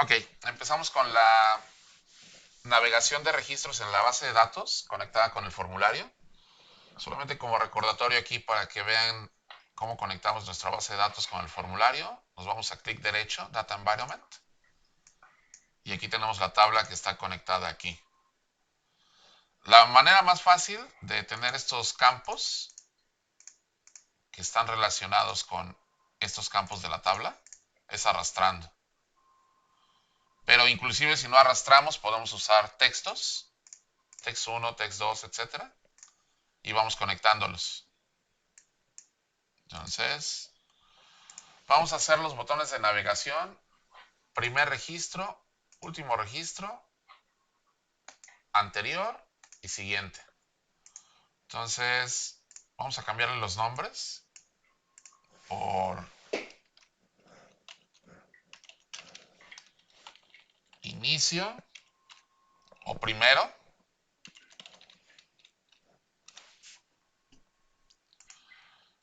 Ok, empezamos con la navegación de registros en la base de datos conectada con el formulario. Solamente como recordatorio aquí para que vean cómo conectamos nuestra base de datos con el formulario, nos vamos a clic derecho, Data Environment, y aquí tenemos la tabla que está conectada aquí. La manera más fácil de tener estos campos que están relacionados con estos campos de la tabla es arrastrando. Pero inclusive si no arrastramos podemos usar textos, text 1, text 2, etcétera, y vamos conectándolos. Entonces, vamos a hacer los botones de navegación, primer registro, último registro, anterior y siguiente. Entonces, vamos a cambiarle los nombres por inicio o primero.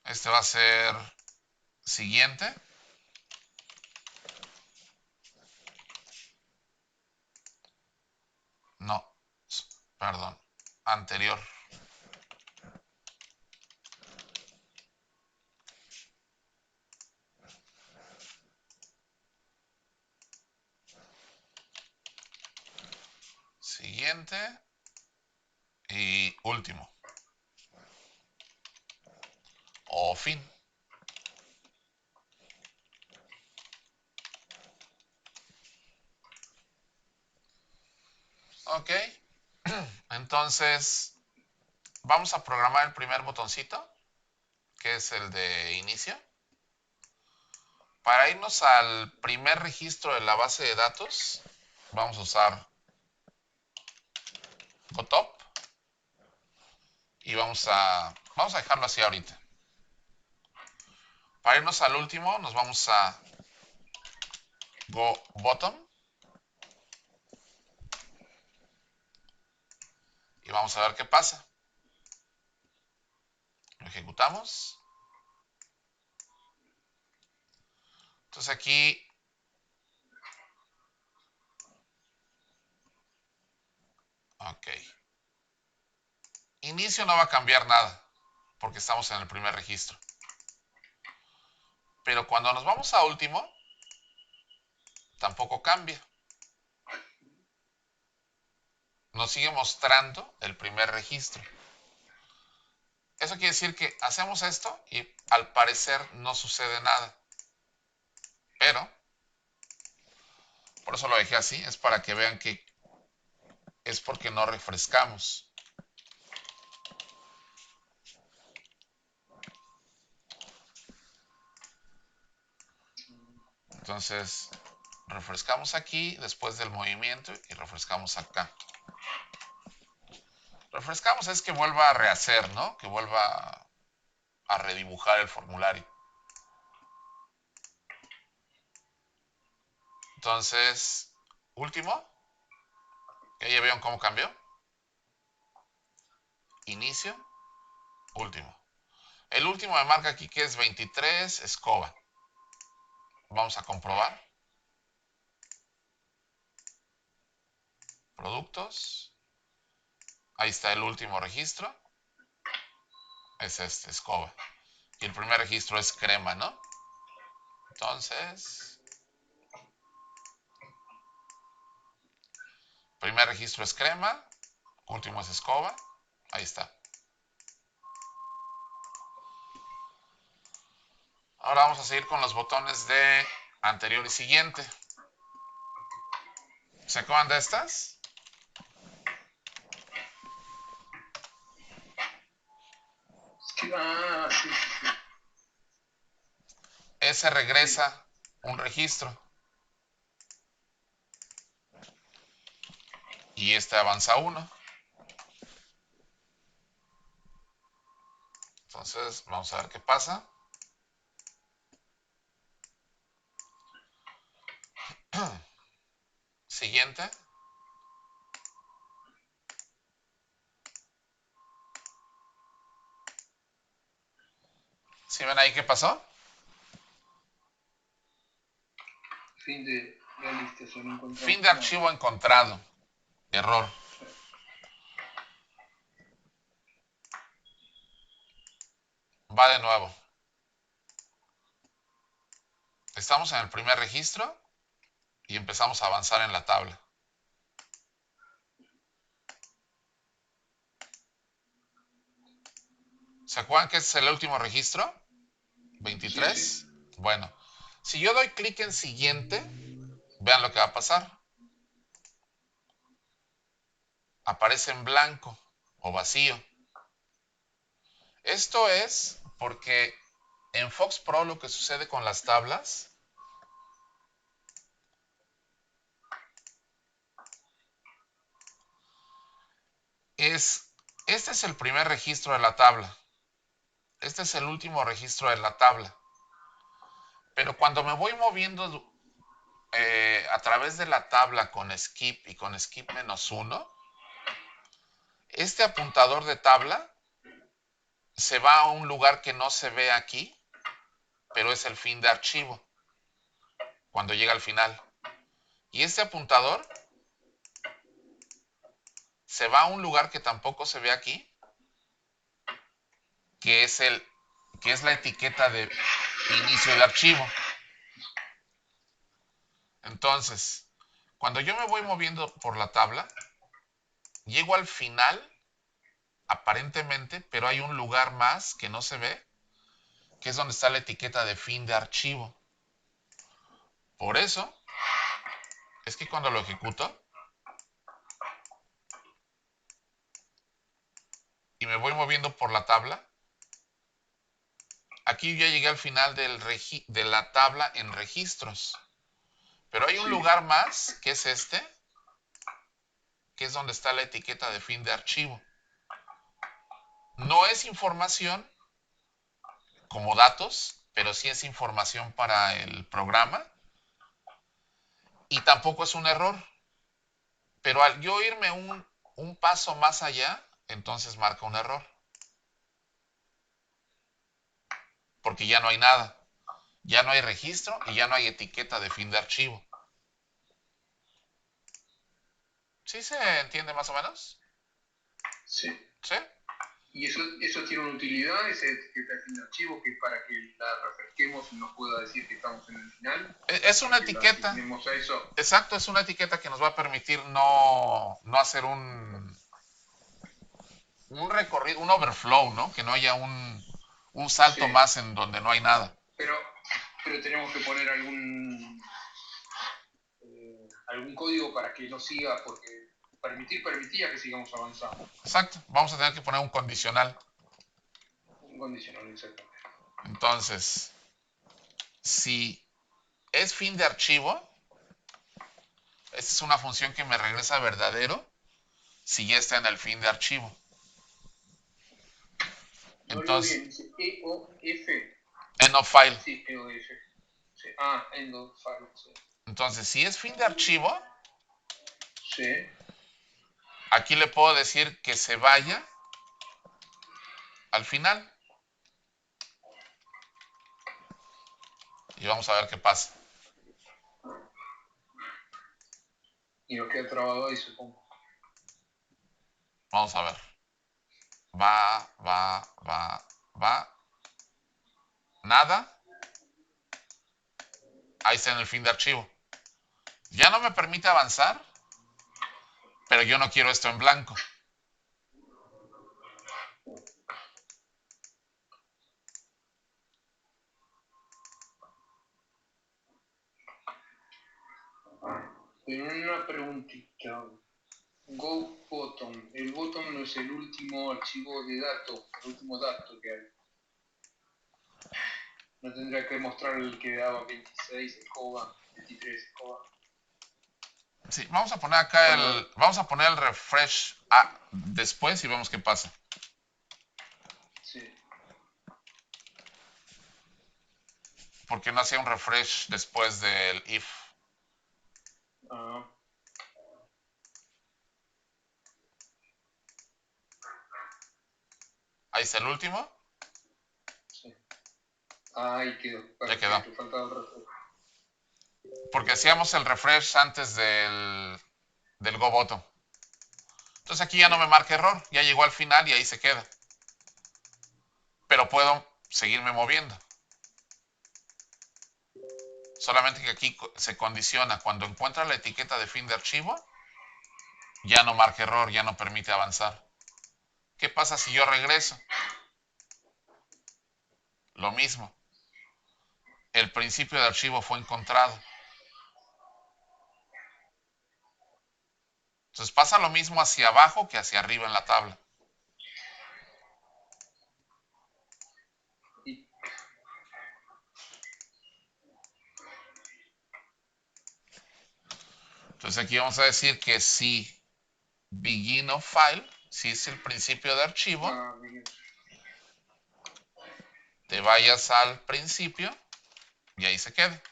Este va a ser siguiente. No, perdón, anterior. Siguiente y último. O fin. Ok. Entonces, vamos a programar el primer botoncito, que es el de inicio. Para irnos al primer registro de la base de datos, vamos a usar GoTop y vamos a dejarlo así ahorita. Para irnos al último, nos vamos a GoBottom y vamos a ver qué pasa. Lo ejecutamos. Entonces aquí, ok. Inicio no va a cambiar nada porque estamos en el primer registro. Pero cuando nos vamos a último, tampoco cambia. Nos sigue mostrando el primer registro. Eso quiere decir que hacemos esto y al parecer no sucede nada. Pero, por eso lo dejé así, es para que vean que es porque no refrescamos. Entonces, refrescamos aquí después del movimiento y refrescamos acá. Refrescamos es que vuelva a rehacer, ¿no? Que vuelva a redibujar el formulario. Entonces, último, ya vieron cómo cambió. Inicio, último. El último me marca aquí que es 23 escoba. Vamos a comprobar. Productos. Ahí está el último registro. Es este, escoba. Y el primer registro es crema, ¿no? Entonces, primer registro es crema, último es escoba. Ahí está. Ahora vamos a seguir con los botones de anterior y siguiente. ¿Se acuerdan de estas? Ese regresa un registro. Y este avanza uno. Entonces, vamos a ver qué pasa. Siguiente. ¿Sí ven ahí qué pasó? Fin de Fin de archivo encontrado. Error. Va de nuevo. Estamos en el primer registro y empezamos a avanzar en la tabla. ¿Se acuerdan que este es el último registro? 23. Sí. Bueno, si yo doy clic en siguiente, vean lo que va a pasar. Aparece en blanco o vacío. Esto es porque en Fox Pro lo que sucede con las tablas es, este es el primer registro de la tabla. Este es el último registro de la tabla. Pero cuando me voy moviendo a través de la tabla con skip y con skip -1, este apuntador de tabla se va a un lugar que no se ve aquí, pero es el fin de archivo, cuando llega al final. Y este apuntador se va a un lugar que tampoco se ve aquí, que es la etiqueta de inicio de archivo. Entonces, cuando yo me voy moviendo por la tabla, llego al final, aparentemente, pero hay un lugar más que no se ve, que es donde está la etiqueta de fin de archivo. Por eso es que cuando lo ejecuto y me voy moviendo por la tabla, aquí ya llegué al final de la tabla en registros. Pero hay un lugar más, que es este, que es donde está la etiqueta de fin de archivo. No es información como datos, pero sí es información para el programa. Y tampoco es un error. Pero al yo irme un paso más allá, entonces marca un error. Porque ya no hay nada. Ya no hay registro y ya no hay etiqueta de fin de archivo. ¿Sí se entiende más o menos? Sí. ¿Sí? Y eso tiene una utilidad, esa etiqueta de fin de archivo, que para que la refresquemos y nos pueda decir que estamos en el final. Es una Para que la etiqueta. asignemos a eso. Exacto, es una etiqueta que nos va a permitir no hacer un recorrido, un overflow, ¿no? Que no haya un salto Sí. más en donde no hay nada. Pero, pero tenemos que poner algún código para que no siga, porque permitía que sigamos avanzando. Exacto, vamos a tener que poner un condicional. Un condicional, exactamente. Entonces, si es fin de archivo, esta es una función que me regresa verdadero si ya está en el fin de archivo. No leo Entonces, bien, dice EOF. end of file. Sí, EOF. Sí. End of file. Sí. Entonces, si es fin de archivo, Sí. aquí le puedo decir que se vaya al final. Y vamos a ver qué pasa. Y nos queda trabado ahí, supongo. Vamos a ver. Va. Nada. Ahí está en el fin de archivo. Ya no me permite avanzar, pero yo no quiero esto en blanco. Pero una preguntita. Go bottom. El bottom no es el último archivo de datos, el último dato que hay. No tendría que mostrar el que daba 26 escoba, 23 escoba. Sí, vamos a poner acá vamos a poner el refresh después y vemos qué pasa. Sí. Porque no hacía un refresh después del if. Ah, Ahí está el último. sí. Ahí quedó. Ya quedó. Perfecto. Faltaba el refresco. porque hacíamos el refresh antes del go bottom. Entonces aquí ya no me marca error, ya llegó al final y ahí se queda. Pero puedo seguirme moviendo. Solamente que aquí se condiciona. Cuando encuentra la etiqueta de fin de archivo, ya no marca error, ya no permite avanzar. ¿Qué pasa si yo regreso? Lo mismo. El principio de archivo fue encontrado. Entonces pasa lo mismo hacia abajo que hacia arriba en la tabla. Entonces aquí vamos a decir que si begin of file, si es el principio de archivo, te vayas al principio y ahí se quede.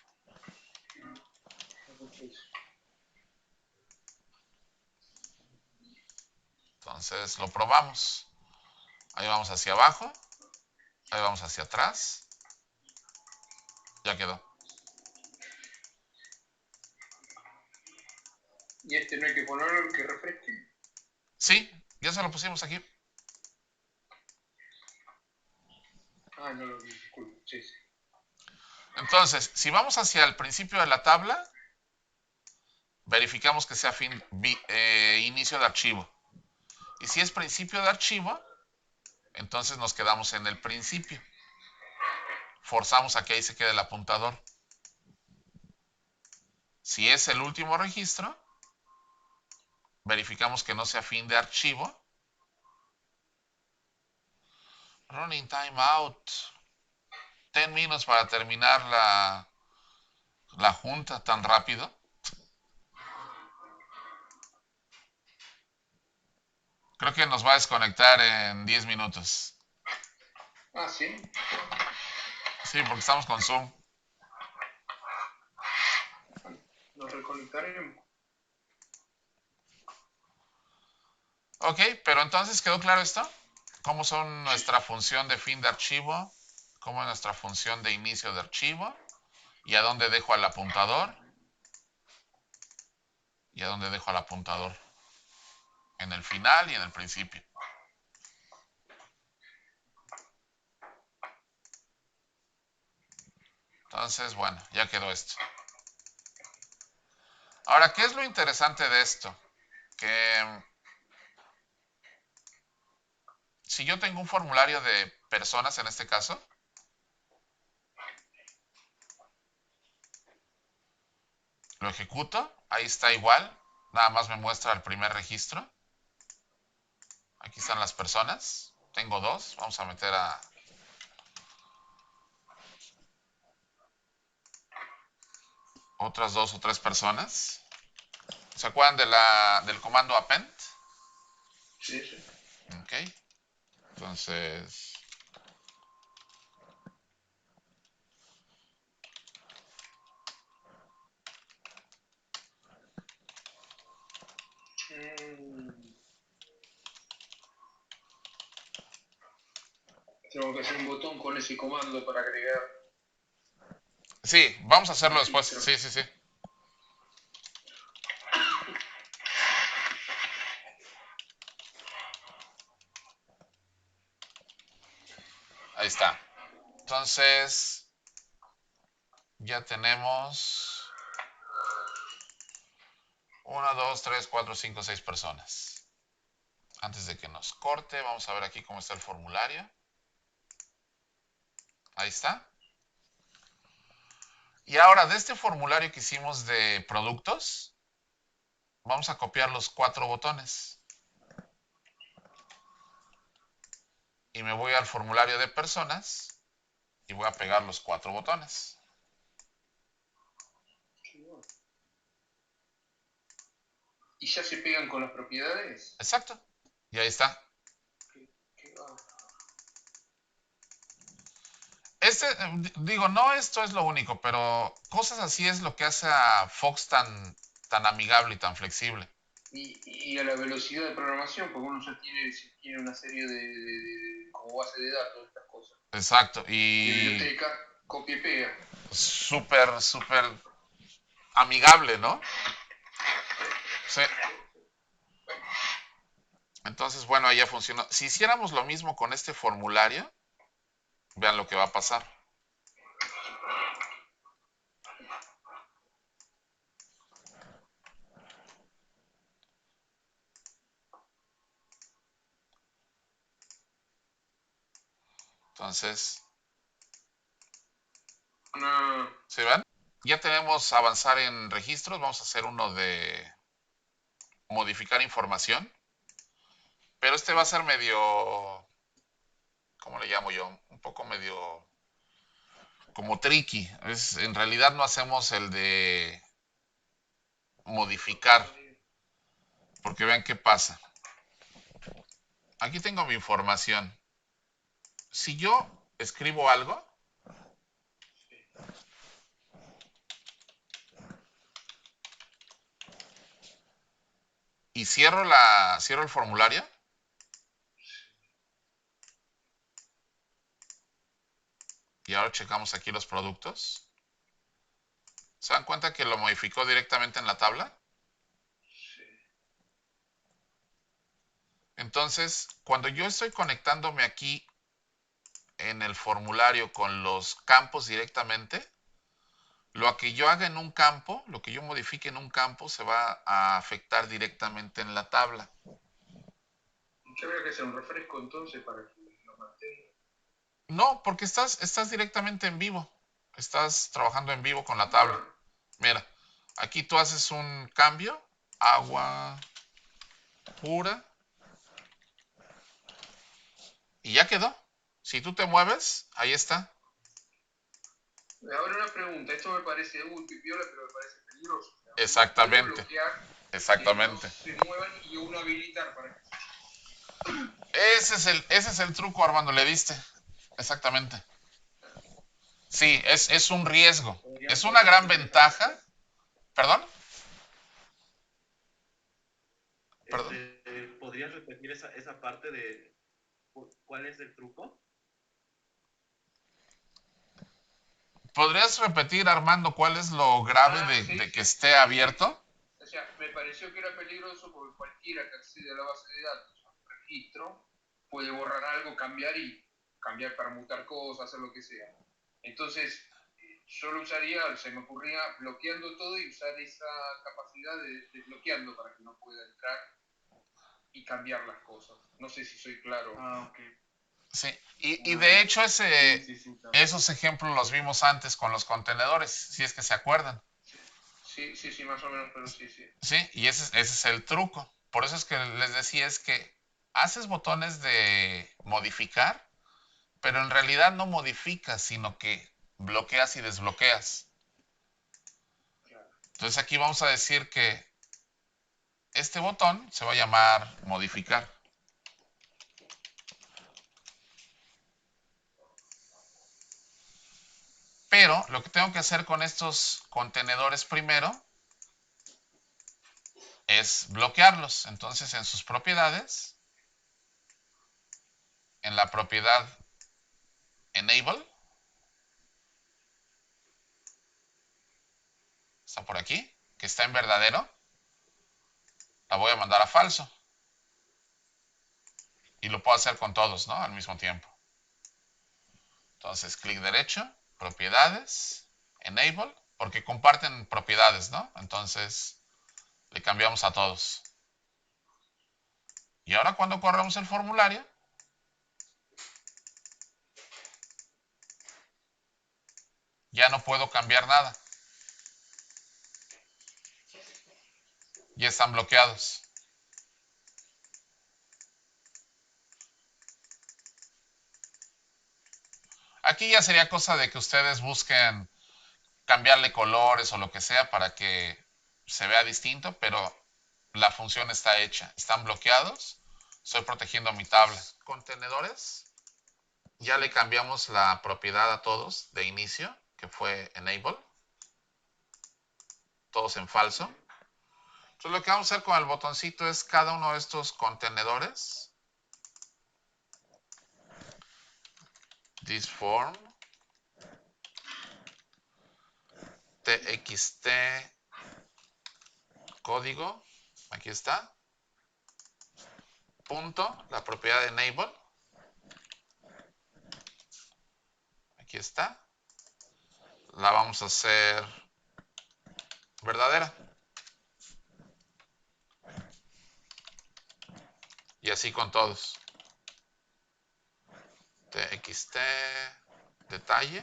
Entonces lo probamos. Ahí vamos hacia abajo, ahí vamos hacia atrás. Ya quedó. Y este no hay que ponerlo que refresque. Sí, ya se lo pusimos aquí. Ah, no lo vi, disculpe. Sí, sí. Entonces, si vamos hacia el principio de la tabla, verificamos que sea inicio de archivo. Y si es principio de archivo, entonces nos quedamos en el principio. Forzamos a que ahí se quede el apuntador. Si es el último registro, verificamos que no sea fin de archivo. Running time out. 10 minutos para terminar la junta tan rápido. Creo que nos va a desconectar en 10 minutos. Ah, sí. Sí, porque estamos con Zoom. Nos reconectaremos. Ok, pero entonces quedó claro esto. ¿Cómo son nuestra función de fin de archivo? ¿Cómo es nuestra función de inicio de archivo? ¿Y a dónde dejo al apuntador? ¿Y a dónde dejo al apuntador? En el final y en el principio. Entonces, bueno, ya quedó esto. Ahora, ¿qué es lo interesante de esto? Que si yo tengo un formulario de personas en este caso, lo ejecuto, ahí está igual, nada más me muestra el primer registro. Aquí están las personas, tengo dos, vamos a meter a otras 2 o 3 personas. ¿Se acuerdan del comando append? Sí, sí. Ok, entonces Tengo que hacer un botón con ese comando para agregar sí, vamos a hacerlo después. registro. Sí, sí, sí. Ahí está. Entonces, ya tenemos 1, 2, 3, 4, 5, 6 personas. Antes de que nos corte, vamos a ver aquí cómo está el formulario. Ahí está. Y ahora, de este formulario que hicimos de productos, vamos a copiar los 4 botones. Y me voy al formulario de personas y voy a pegar los 4 botones. ¿Y ya se pegan con las propiedades? Exacto. Y ahí está. Qué va. Digo, no esto es lo único, pero cosas así es lo que hace a Fox tan amigable y tan flexible. Y a la velocidad de programación, porque uno ya tiene una serie como base de datos, estas cosas. Exacto. De Y biblioteca, copia y pega. súper, súper amigable, ¿no? Sí. Entonces, bueno, ahí ya funcionó. Si hiciéramos lo mismo con este formulario, vean lo que va a pasar. Entonces, ¿sí ven? Ya tenemos avanzar en registros. Vamos a hacer uno de modificar información. Pero este va a ser medio, ¿cómo le llamo yo? Un poco medio como tricky. En realidad no hacemos el de modificar. Porque vean qué pasa. Aquí tengo mi información. Si yo escribo algo y cierro el formulario, y ahora checamos aquí los productos, ¿se dan cuenta que lo modificó directamente en la tabla? Entonces, cuando yo estoy conectándome aquí en el formulario con los campos directamente, lo que yo haga en un campo, lo que yo modifique en un campo, se va a afectar directamente en la tabla. Yo creo que sea un refresco entonces para que lo mantenga. No, porque estás directamente en vivo. Estás trabajando en vivo con la tabla. Mira, aquí tú haces un cambio, agua pura, y ya quedó. Si tú te mueves, ahí está. Ahora una pregunta, esto me parece muy pipiola, pero me parece peligroso. Exactamente. Puede bloquear Exactamente. que no se muevan y uno habilitar para que... Ese es el truco, Armando, le diste. Exactamente. Sí, es un riesgo. Es una gran ventaja. ¿Perdón? ¿Perdón? ¿Podrías repetir esa parte de cuál es el truco? ¿Podrías repetir, Armando, cuál es lo grave de que esté abierto? O sea, me pareció que era peligroso porque cualquiera que accede a la base de datos, a un registro, puede borrar algo, cambiar para mutar cosas, hacer lo que sea. Entonces, yo lo usaría, se me ocurría bloqueando todo y usar esa capacidad de desbloqueando para que no pueda entrar y cambiar las cosas. No sé si soy claro. Ok. Sí, y de hecho Claro. esos ejemplos los vimos antes con los contenedores, si es que se acuerdan. Sí, más o menos, pero sí. Sí, y ese es el truco. Por eso es que les decía, es que haces botones de modificar, pero en realidad no modificas, sino que bloqueas y desbloqueas. Claro. Entonces aquí vamos a decir que este botón se va a llamar modificar. Pero lo que tengo que hacer con estos contenedores primero es bloquearlos. Entonces en sus propiedades, en la propiedad enable, está por aquí, que está en verdadero, la voy a mandar a falso. Y lo puedo hacer con todos, ¿no? Al mismo tiempo. Entonces, clic derecho, propiedades, enable, porque comparten propiedades, ¿no? Entonces, le cambiamos a todos. Y ahora cuando corremos el formulario, ya no puedo cambiar nada. Ya están bloqueados. Aquí ya sería cosa de que ustedes busquen cambiarle colores o lo que sea para que se vea distinto, pero la función está hecha. Están bloqueados. Estoy protegiendo mi tabla. Contenedores. Ya le cambiamos la propiedad a todos de inicio, que fue enable. Todos en falso. Entonces lo que vamos a hacer con el botoncito es cada uno de estos contenedores. This form. TXT código, aquí está, punto, la propiedad de enable, aquí está, la vamos a hacer verdadera. Y así con todos. txt detalle.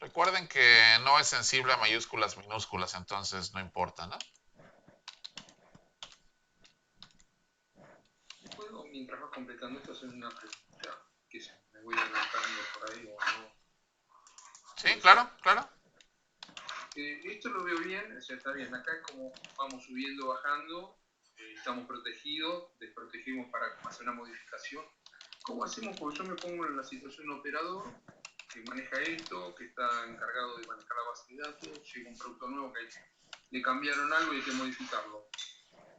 Recuerden que no es sensible a mayúsculas, minúsculas, entonces no importa, ¿no? ¿Puedo, mientras vas completando esto, hacer una pregunta? Que me voy adelantando por ahí o no. Sí, claro, claro. Esto lo veo bien, o sea, está bien. Acá es como vamos subiendo, bajando, estamos protegidos, desprotegimos para hacer una modificación. ¿Cómo hacemos? Porque yo me pongo en la situación de operador que maneja esto, que está encargado de manejar la base de datos, llega un producto nuevo que le cambiaron algo y hay que modificarlo.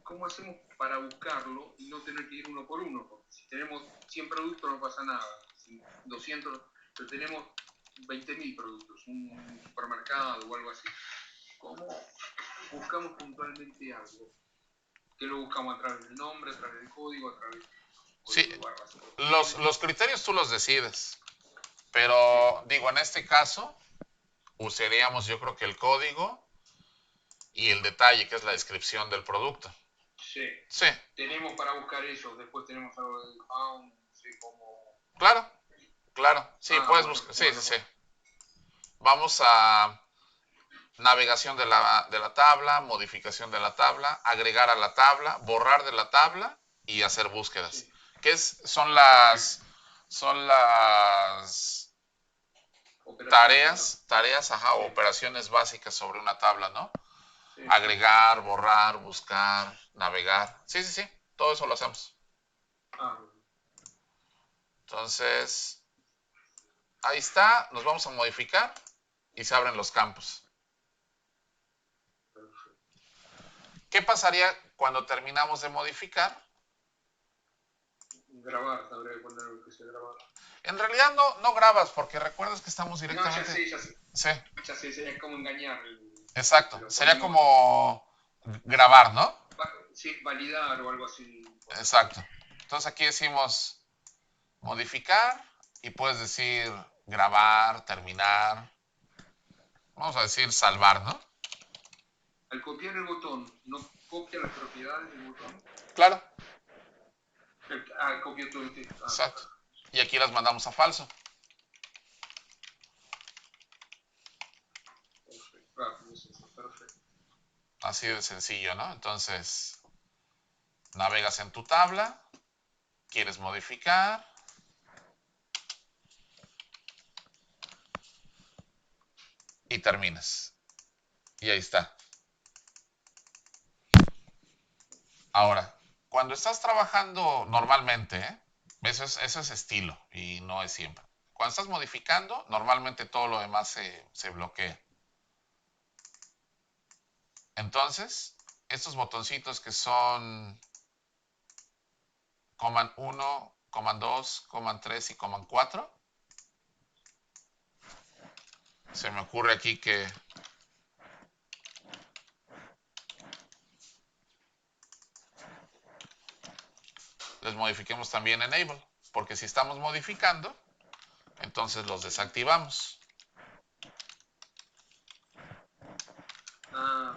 ¿Cómo hacemos para buscarlo y no tener que ir uno por uno? Porque si tenemos 100 productos no pasa nada, si 200, pero tenemos 20.000 productos, un supermercado o algo así. ¿Cómo buscamos puntualmente algo? ¿Qué lo buscamos a través del nombre, a través del código, a través del Sí, código de barras? los criterios tú los decides. Pero digo, en este caso, usaríamos yo creo que el código y el detalle, que es la descripción del producto. Sí. Sí. Tenemos para buscar eso, después tenemos algo del found, no sé cómo. Claro, claro. Sí, puedes Bueno, buscar. Sí, bueno, sí, sí. Vamos a navegación de la tabla, modificación de la tabla, agregar a la tabla, borrar de la tabla y hacer búsquedas. sí. ¿Qué son las tareas, ajá, o operaciones básicas sobre una tabla, ¿no? Sí, Agregar, borrar, buscar, navegar. Sí, sí, sí. Todo eso lo hacemos. Entonces, ahí está. Nos vamos a modificar y se abren los campos. perfecto. ¿Qué pasaría cuando terminamos de modificar? Grabar, habría que poner lo que se grabar. En realidad no grabas porque recuerdas que estamos directamente... No, ya sé. Sí. Ya sé, sería como engañar. Exacto. Sería como grabar, ¿no? Sí, validar o algo así. Exacto. Entonces aquí decimos modificar y puedes decir grabar, terminar. Vamos a decir salvar, ¿no? Al copiar el botón, ¿no copia las propiedades del botón? Claro. Copia todo el texto. Exacto. Y aquí las mandamos a falso. Perfecto. Así de sencillo, ¿no? Entonces, navegas en tu tabla, quieres modificar, y terminas. Y ahí está. Ahora, cuando estás trabajando normalmente, eso es estilo y no es siempre. Cuando estás modificando, normalmente todo lo demás se bloquea. Entonces, estos botoncitos que son command 1, command 2, command 3 y command 4, se me ocurre aquí que les modifiquemos también enable, porque si estamos modificando, entonces los desactivamos.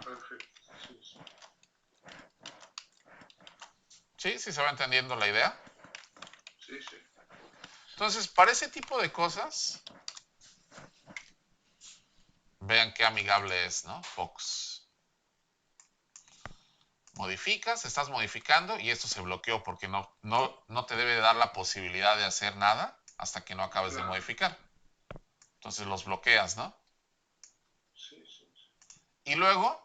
Perfecto. Sí. ¿Sí? ¿Sí se va entendiendo la idea? Sí. Entonces, para ese tipo de cosas, vean qué amigable es, ¿no? Fox. Modificas, estás modificando y esto se bloqueó porque no te debe dar la posibilidad de hacer nada hasta que no acabes de modificar. Entonces los bloqueas, ¿no? Sí. Y luego,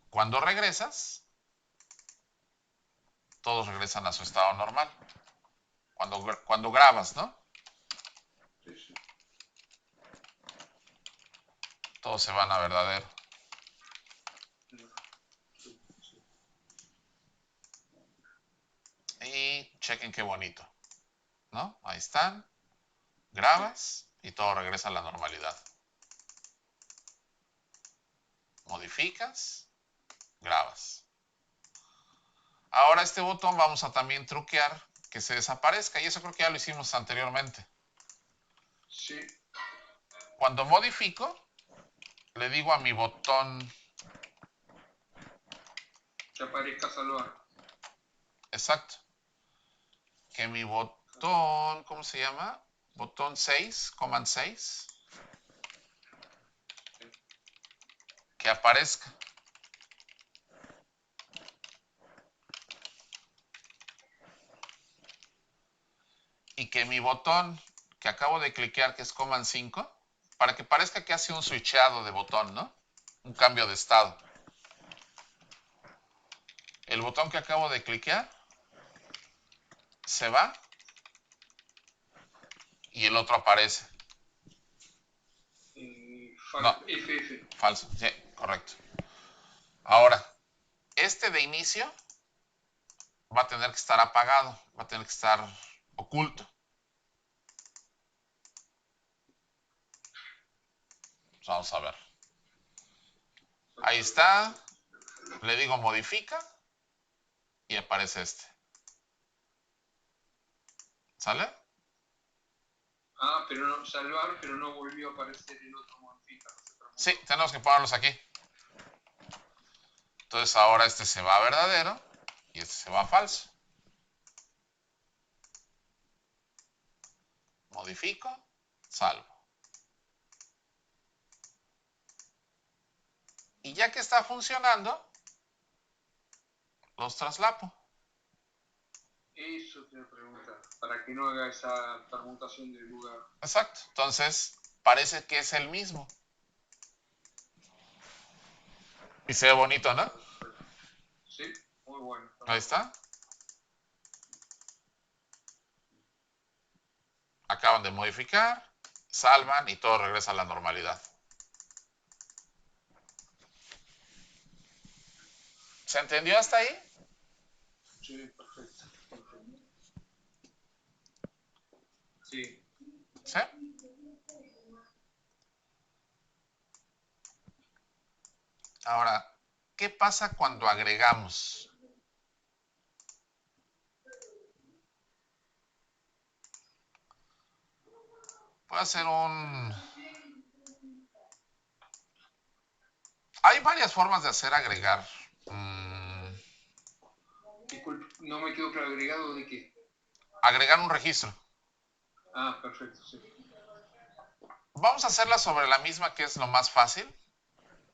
cuando regresas, todos regresan a su estado normal. cuando grabas, ¿no? Sí, sí. Todos se van a verdadero. Sí, sí. Y chequen qué bonito, ¿no? Ahí están. Grabas y todo regresa a la normalidad. Modificas, grabas. Ahora este botón vamos a también truquear que se desaparezca, y eso creo que ya lo hicimos anteriormente. Sí, Cuando modifico, le digo a mi botón, que aparezca salvar. exacto, que mi botón, ¿cómo se llama? Botón 6, command 6, que aparezca. Y que mi botón que acabo de cliquear, que es command 5, para que parezca que hace un switcheado de botón, ¿no? Un cambio de estado. El botón que acabo de cliquear se va y el otro aparece. No, FF. falso, sí, correcto. Ahora, este de inicio va a tener que estar apagado, va a tener que estar oculto. Vamos a ver. Ahí está. Le digo modifica y aparece este. ¿Sale? Ah, pero no, salvar, pero no volvió a aparecer el otro modifica. Sí, tenemos que ponerlos aquí. Entonces ahora este se va a verdadero y este se va a falso. Modifico, salvo. Y ya que está funcionando, los traslapo. Eso te voy a preguntar, para que no haga esa permutación del lugar. Exacto. Entonces parece que es el mismo. Y se ve bonito, ¿no? Perfecto. Sí, muy bueno. Ahí está. Acaban de modificar, salvan y todo regresa a la normalidad. ¿Se entendió hasta ahí? Sí, perfecto. Sí. ¿Sí? Ahora, ¿qué pasa cuando agregamos? Puede hacer un... Hay varias formas de hacer agregar. Disculpe, no me quedó claro, ¿agregado de qué? Agregar un registro. Ah, perfecto, sí. Vamos a hacerla sobre la misma, que es lo más fácil,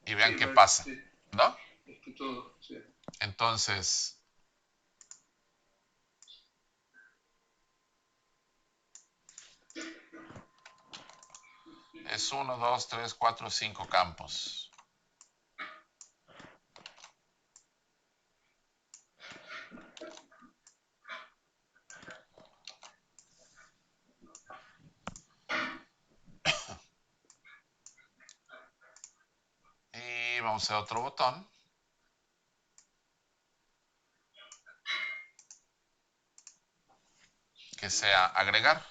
y vean Sí, qué pasa, sí. ¿no? Es que todo, sí. Entonces, es 1, 2, 3, 4, 5 campos. Y vamos a hacer otro botón, que sea agregar.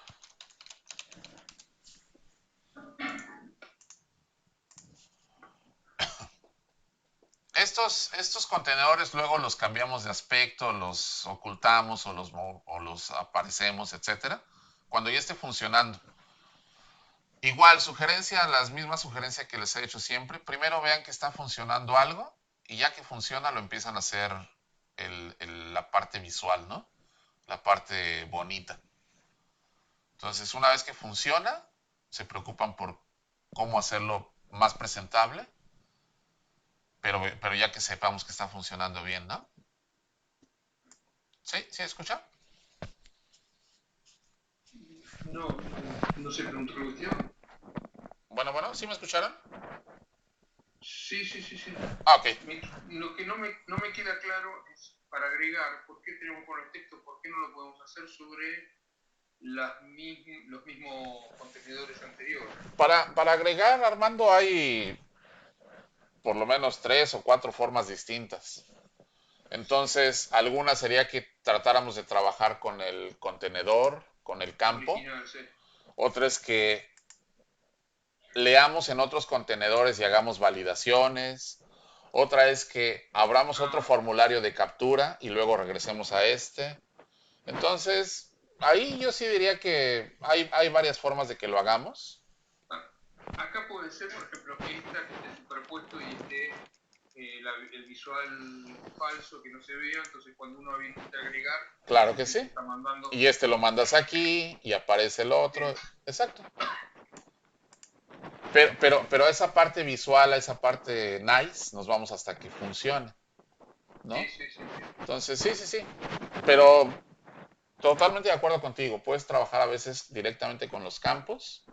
Estos contenedores luego los cambiamos de aspecto, los ocultamos o los aparecemos, etcétera, cuando ya esté funcionando. Igual, sugerencia, las mismas sugerencias que les he hecho siempre. Primero vean que está funcionando algo y ya que funciona lo empiezan a hacer la parte visual, ¿no? La parte bonita. Entonces, una vez que funciona, se preocupan por cómo hacerlo más presentable, pero ya que sepamos que está funcionando bien, ¿no? ¿Sí? ¿Sí escucha? No, no se preguntó la cuestión. Bueno, ¿sí me escucharon? Sí, sí, sí, sí. Ah, ok. Lo que no me queda claro es, para agregar, ¿por qué tenemos con los textos? ¿Por qué no lo podemos hacer sobre los mismos contenedores anteriores. Para agregar, Armando, hay por lo menos 3 o 4 formas distintas. Entonces, alguna sería que tratáramos de trabajar con el contenedor, con el campo. Original, sí. Otra es que leamos en otros contenedores y hagamos validaciones. Otra es que abramos otro formulario de captura y luego regresemos a este. Entonces, ahí yo sí diría que hay varias formas de que lo hagamos. Acá puede ser, por ejemplo, esta que esté superpuesto y esté el visual falso que no se vea, entonces cuando uno habilita agregar, Claro que sí. está mandando. Y este lo mandas aquí y aparece el otro. Exacto. Pero a esa parte visual, a esa parte nice, nos vamos hasta que funcione, ¿no? Sí. Entonces, sí. Pero totalmente de acuerdo contigo. Puedes trabajar a veces directamente con los campos,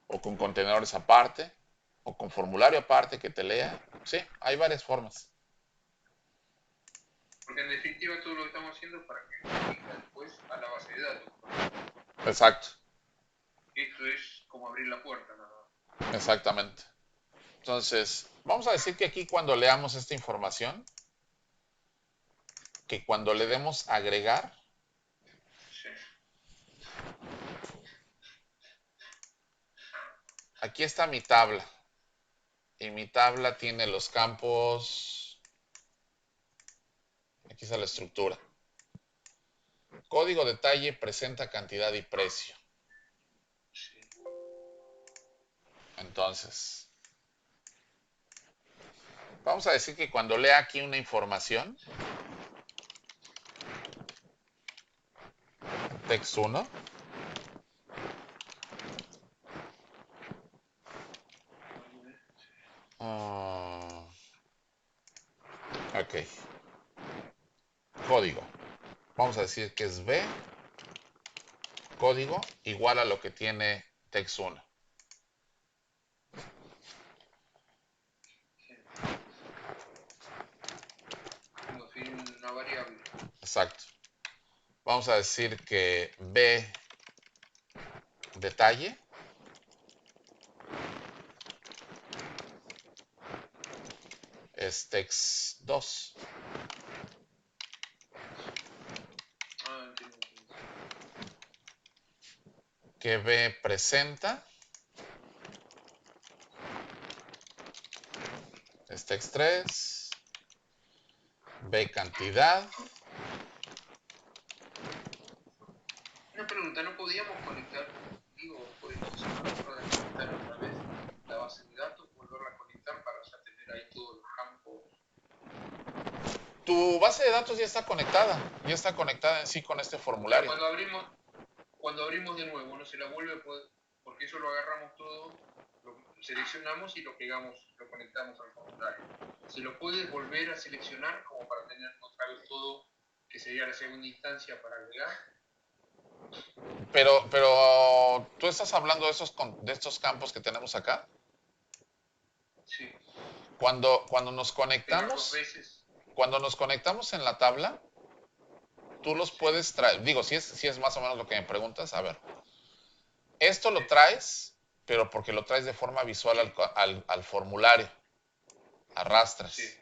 o con contenedores aparte, o con formulario aparte que te lea. Sí, hay varias formas. Porque en definitiva todo lo que estamos haciendo es para que conecte después a la base de datos. Exacto, Esto es como abrir la puerta, nada más. exactamente. Entonces, vamos a decir que aquí cuando leamos esta información, que cuando le demos agregar, Sí. aquí está mi tabla. Y mi tabla tiene los campos. Aquí está la estructura. Código detalle presenta cantidad y precio. Entonces, vamos a decir que cuando lea aquí una información, text 1, ok, código. Vamos a decir que es B, código, igual a lo que tiene text 1. Como definir una variable. Exacto. Vamos a decir que B detalle es text 2. Entiendo. Que B presenta es text 3. B cantidad. Una pregunta, ¿no podíamos conectar, podemos hacer la prueba de conectar otra vez la base de datos, volverla a conectar para ya tener ahí todos los campos? Tu base de datos ya está conectada en sí con este formulario. Cuando abrimos de nuevo, no se la vuelve a poder, porque eso lo agarramos todo, lo seleccionamos y lo pegamos, lo conectamos al formulario. ¿Se lo puedes volver a seleccionar como para tener otra vez todo, que sería la segunda instancia para agregar? Pero tú estás hablando de estos campos que tenemos acá. Sí. Cuando nos Pegar 2 conectamos, veces. cuando nos conectamos en la tabla, tú los puedes traer. Digo, si es más o menos lo que me preguntas, a ver. Esto lo traes, pero porque lo traes de forma visual al formulario. Arrastras. Sí.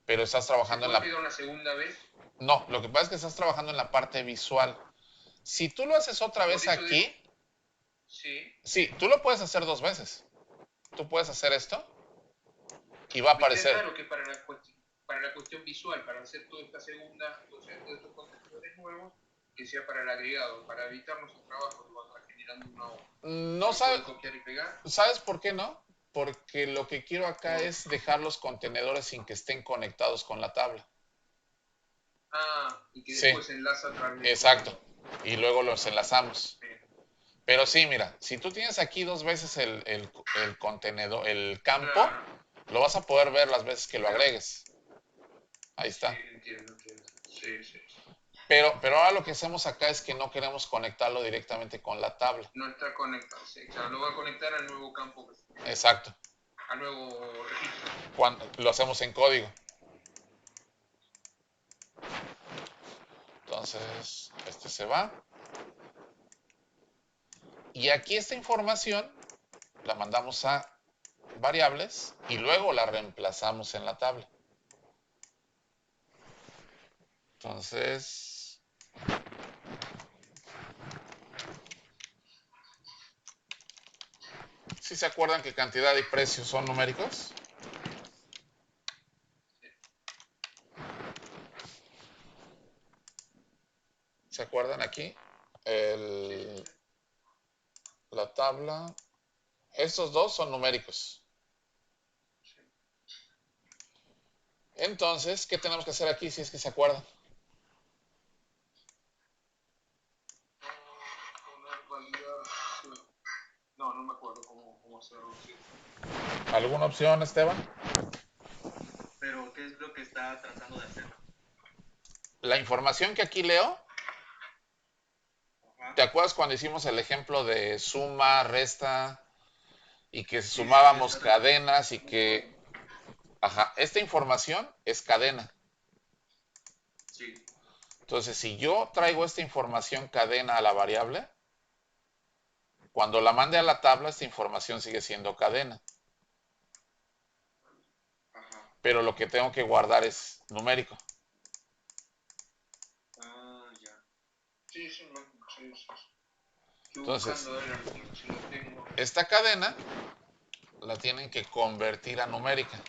Pero estás trabajando ¿Se puede pegar una segunda vez? No, lo que pasa es que estás trabajando en la parte visual. Si tú lo haces otra vez aquí, sí, tú lo puedes hacer 2 veces. Tú puedes hacer esto y va a aparecer. Claro que para la cuestión visual, para hacer toda esta segunda, o sea, todos estos contenedores nuevos, que sea para el agregado, para evitarnos el trabajo de andar generando una hoja. No sabes. Copiar y pegar? ¿Sabes por qué no? Porque lo que quiero acá es dejar los contenedores sin que estén conectados con la tabla. Y que después se enlaza a través de... Exacto. Y luego los enlazamos. Sí. Pero sí, mira, si tú tienes aquí 2 veces el contenedor, el campo, claro, lo vas a poder ver las veces que lo agregues. Ahí está. Sí, entiendo. Sí. Pero ahora lo que hacemos acá es que no queremos conectarlo directamente con la tabla. No está conectado, sí. O sea, lo va a conectar al nuevo campo. Exacto. Al nuevo registro. Cuando lo hacemos en código. Entonces, este se va. Y aquí esta información la mandamos a variables y luego la reemplazamos en la tabla. Entonces, ¿sí se acuerdan que cantidad y precio son numéricos? ¿Se acuerdan aquí? La tabla. Estos dos son numéricos. Entonces, ¿qué tenemos que hacer aquí si es que se acuerdan? No, no me acuerdo cómo hacerlo. Sí. ¿Alguna opción, Esteban? Pero, ¿qué es lo que está tratando de hacer? La información que aquí leo, Ajá. ¿te acuerdas cuando hicimos el ejemplo de suma, resta y que Sí, sumábamos sí, cadenas y que... Ajá, esta información es cadena. sí. Entonces, si yo traigo esta información cadena a la variable, cuando la mande a la tabla, esta información sigue siendo cadena. Ajá. Pero lo que tengo que guardar es numérico. Ah, ya. Sí, sí. Estoy Entonces, buscando el archivo, si lo tengo. esta cadena la tienen que convertir a numérica.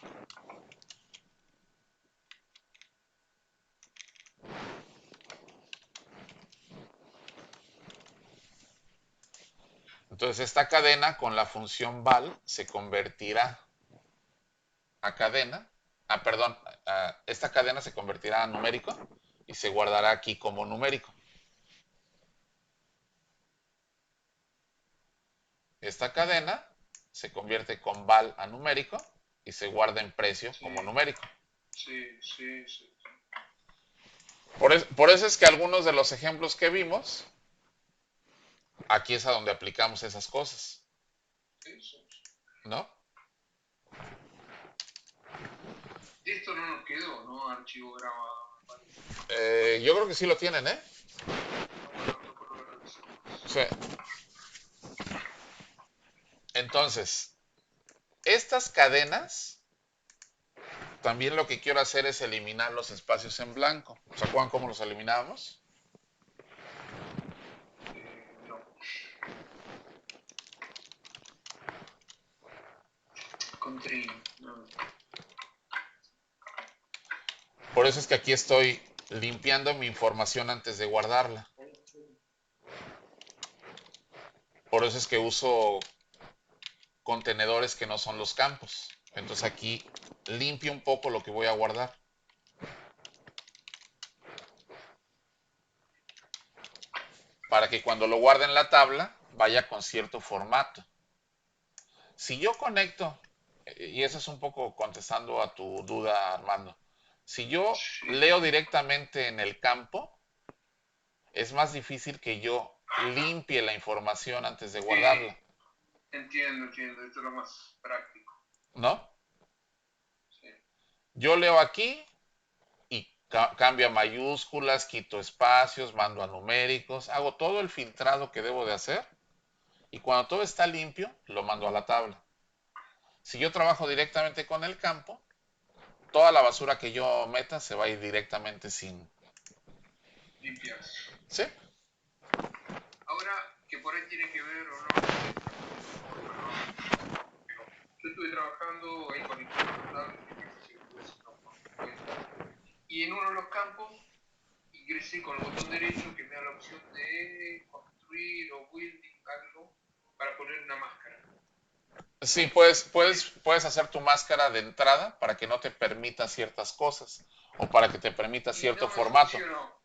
Entonces, esta cadena con la función val se convertirá a cadena. Perdón, esta cadena se convertirá a numérico y se guardará aquí como numérico. Esta cadena se convierte con val a numérico y se guarda en precio como Sí, numérico. sí. Por eso es que algunos de los ejemplos que vimos, aquí es a donde aplicamos esas cosas, Sí. ¿no? Esto no nos quedó, ¿no? Archivo grabado, me parece. Yo creo que sí lo tienen, ¿eh? Bueno, después lo revisamos. Sí. Entonces, estas cadenas, también lo que quiero hacer es eliminar los espacios en blanco. ¿Se acuerdan cómo los eliminábamos? No. Con trim, no. Por eso es que aquí estoy limpiando mi información antes de guardarla. Por eso es que uso contenedores que no son los campos. Entonces aquí limpio un poco lo que voy a guardar. Para que cuando lo guarde en la tabla vaya con cierto formato. Si yo conecto, y eso es un poco contestando a tu duda, Armando, si yo Sí. leo directamente en el campo, es más difícil que yo limpie la información antes de guardarla, Entiendo. Esto es lo más práctico. ¿no? Sí. Yo leo aquí y cambio a mayúsculas, quito espacios, mando a numéricos, hago todo el filtrado que debo de hacer y cuando todo está limpio, lo mando a la tabla. Si yo trabajo directamente con el campo, toda la basura que yo meta se va a ir directamente sin... Limpias. ¿Sí? Ahora, que por ahí tiene que ver o no, perdón, pero yo estuve trabajando ahí con instrumentales de ejercicio que tuve haciendo por mi cuenta, y en uno de los campos ingresé con el botón derecho que me da la opción de construir o building algo para poner una máscara. Sí, puedes hacer tu máscara de entrada para que no te permita ciertas cosas o para que te permita Y cierto no me formato. funcionó.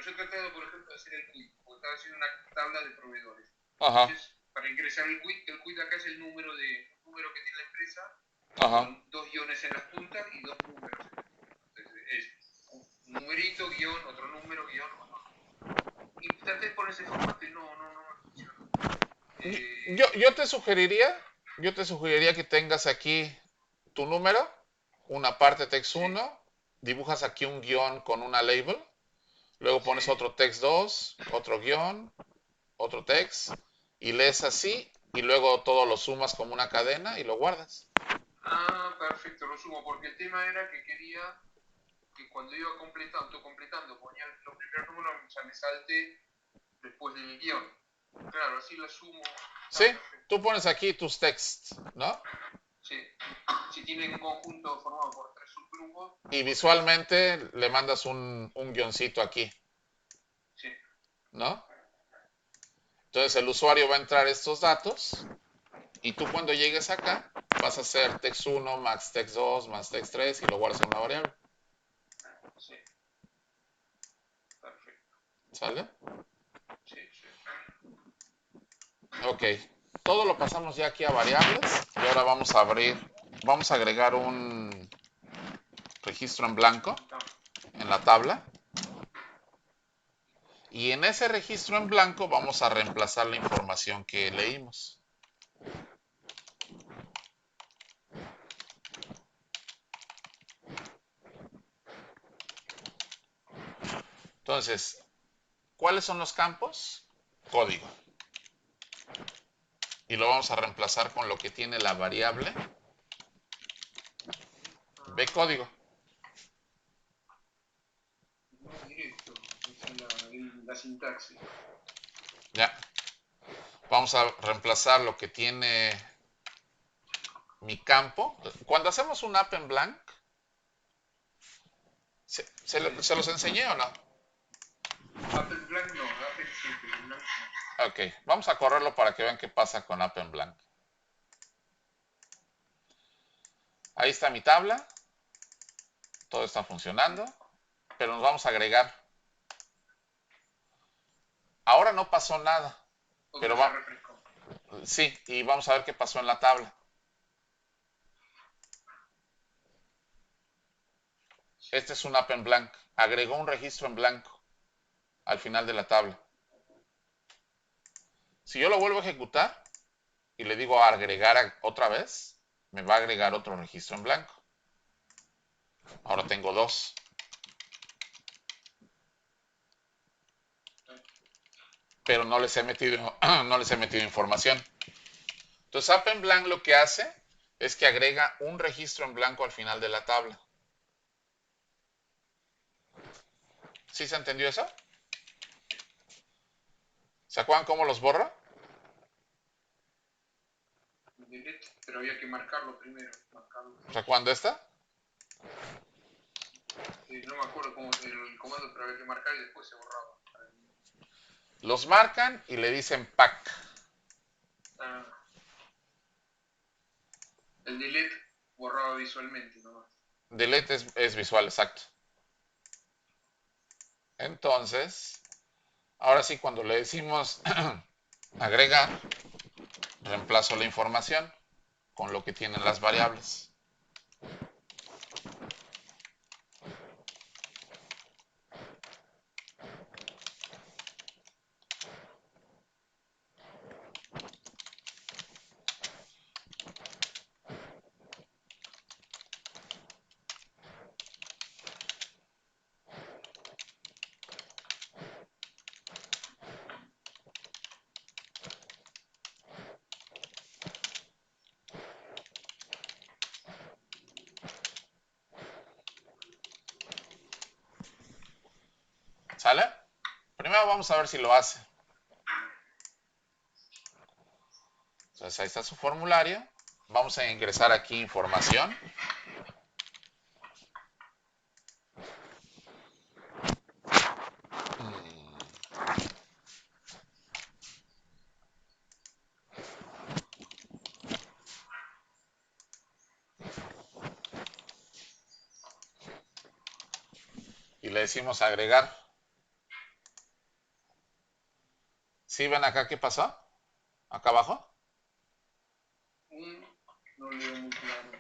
Yo he tratado, por ejemplo, de hacer el quit, porque estaba haciendo una tabla de proveedores. Ajá, Entonces, para ingresar el quit acá es el número que tiene la empresa, ajá. con 2 guiones en las puntas y 2 números en las puntas. Entonces, es un numerito, guión, otro número, guión, otro número. Y traté de poner ese formato y no me funcionó. Yo te sugeriría que tengas aquí tu número, una parte text Sí, 1, dibujas aquí un guión con una label luego pones otro text 2, otro guión, otro text, y lees así, y luego todo lo sumas como una cadena y lo guardas. Ah, perfecto, lo sumo, porque el tema era que quería que cuando iba autocompletando, ponía los primeros números, o sea, me salte después del guión. Claro, así lo sumo. Sí, Está perfecto. tú pones aquí tus texts, ¿no? Sí. Si tienen un conjunto formado por 3 subgrupos, Y visualmente le mandas un guioncito aquí, sí. ¿no? Entonces el usuario va a entrar estos datos y tú cuando llegues acá vas a hacer text 1 más text 2 más text 3 y lo guardas en una variable. Sí, perfecto. ¿Sale? Sí, sí. Ok. Todo lo pasamos ya aquí a variables y ahora vamos a agregar un registro en blanco en la tabla. Y en ese registro en blanco vamos a reemplazar la información que leímos. Entonces, ¿cuáles son los campos? Código. Y lo vamos a reemplazar con lo que tiene la variable B código. No directo, esa es la sintaxis. Ya. Vamos a reemplazar lo que tiene mi campo. Cuando hacemos un app en blank, ¿se los enseñé o no? Apple Blank no, Apple sí, pero Blank no. Ok, vamos a correrlo para que vean qué pasa con app en blank. Ahí está mi tabla. Todo está funcionando. Pero nos vamos a agregar. Ahora no pasó nada. Pero Otro ya refrescó. sí, y vamos a ver qué pasó en la tabla. Este es un app en blank. Agregó un registro en blanco al final de la tabla. Si yo lo vuelvo a ejecutar y le digo agregar otra vez, me va a agregar otro registro en blanco. Ahora tengo dos. Pero no les he metido, no les he metido información. Entonces app en blank lo que hace es que agrega un registro en blanco al final de la tabla. ¿Sí se entendió eso? ¿Se acuerdan cómo los borra? Delete, pero había que marcarlo primero. ¿Se acuerdan de esta? No me acuerdo cómo es el comando, pero había que marcar y después se borraba. Los marcan y le dicen pack. Ah, el delete borraba visualmente nomás. Delete es visual, exacto. Entonces, ahora sí, cuando le decimos agregar, reemplazo la información con lo que tienen las variables. ¿Sale? Primero vamos a ver si lo hace. Entonces ahí está su formulario. Vamos a ingresar aquí información. Y le decimos agregar. ¿Sí ven acá qué pasó? Acá abajo. No leo muy claro.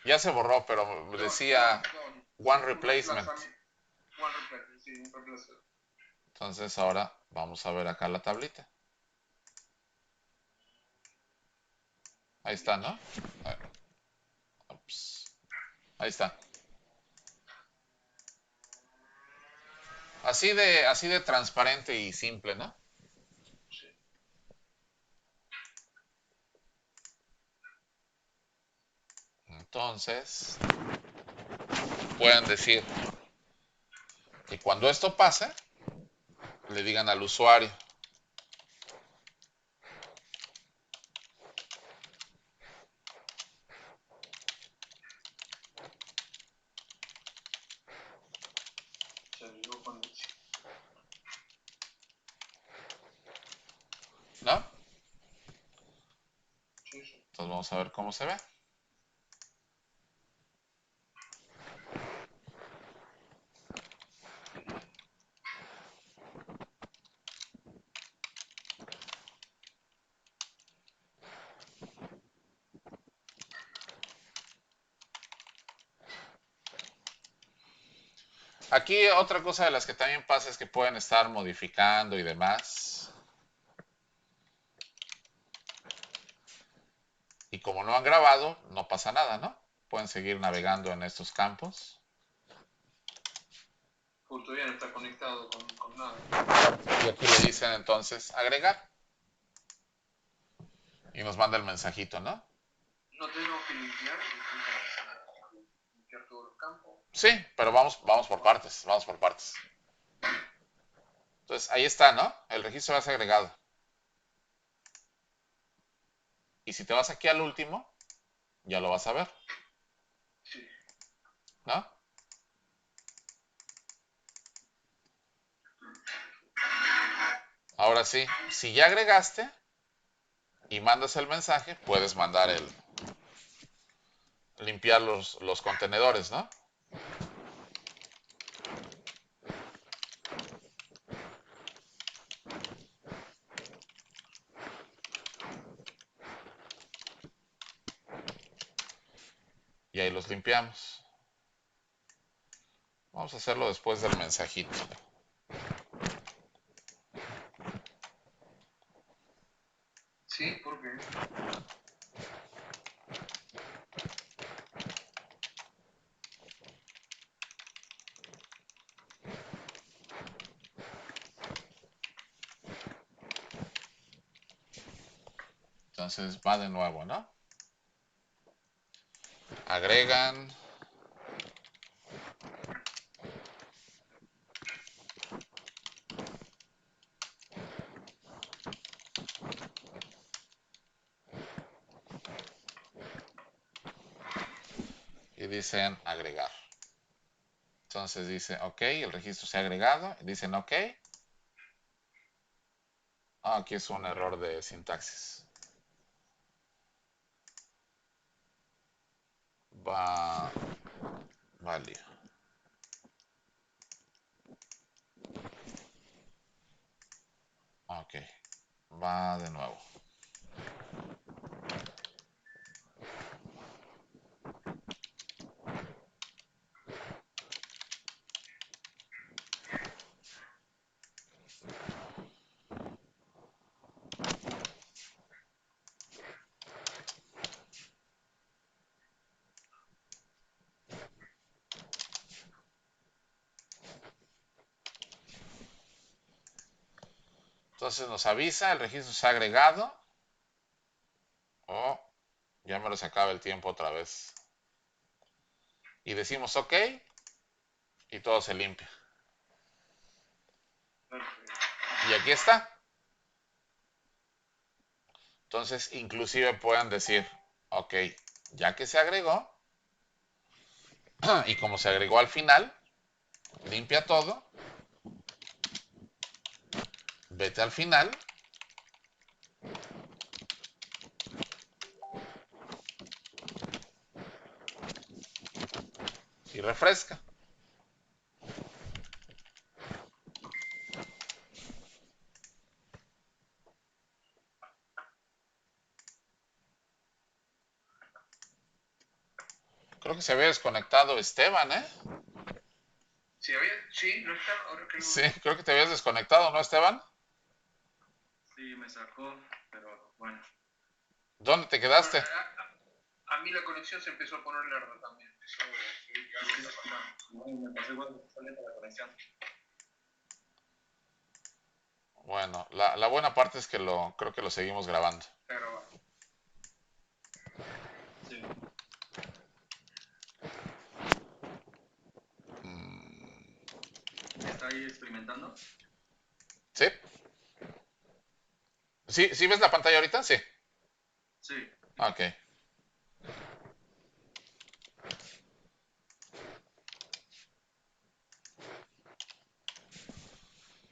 Ya se borró, pero decía One Replacement. One replacement, sí, un reemplazo. Entonces ahora vamos a ver acá la tablita. Ahí está, ¿no? Ups. Ahí está. Así de transparente y simple, ¿no? Sí. Entonces, pueden decir que cuando esto pase, le digan al usuario, Se agregó conexión. ¿no? Sí, sí. Entonces vamos a ver cómo se ve. Aquí otra cosa de las que también pasa es que pueden estar modificando y demás. Y como no han grabado, no pasa nada, ¿no? Pueden seguir navegando en estos campos. Todavía no está conectado con nada. Y aquí le dicen entonces agregar. Y nos manda el mensajito, ¿no? No tenemos que limpiar todos los campos. Sí, pero vamos por partes, vamos por partes. Entonces ahí está, ¿no? El registro va a ser agregado. Y si te vas aquí al último, ya lo vas a ver, Sí. ¿no? Ahora sí, si ya agregaste y mandas el mensaje, puedes mandar limpiar los contenedores, ¿no? Y ahí los limpiamos. Vamos a hacerlo después del mensajito. Sí, ¿por qué? Entonces va de nuevo, ¿no? Agregan. Y dicen agregar. Entonces dice, ok, el registro se ha agregado. Dicen, ok. Ah, aquí es un error de sintaxis. Va válido. Ok, va de nuevo. Entonces nos avisa, el registro se ha agregado. Oh, ya me lo se acaba el tiempo otra vez. Y decimos ok y todo se limpia. Perfecto. Y aquí está. Entonces inclusive pueden decir, ok, ya que se agregó, y como se agregó al final, limpia todo, vete al final y refresca. Creo que se había desconectado Esteban, ¿eh? Sí, no está, ahora que lo... Sí, creo que te habías desconectado, ¿no, Esteban? Sí, me sacó, pero bueno. ¿Dónde te Bueno, quedaste? a mí la conexión se empezó a poner lerda también. Empezó a ver que algo está pasando. No, me pasó igual, sale la conexión. Bueno, la buena parte es que creo que lo seguimos grabando. Pero Sí. ¿Está ahí experimentando? ¿Sí? ¿Sí, sí ves la pantalla ahorita? Sí. Sí. Ok.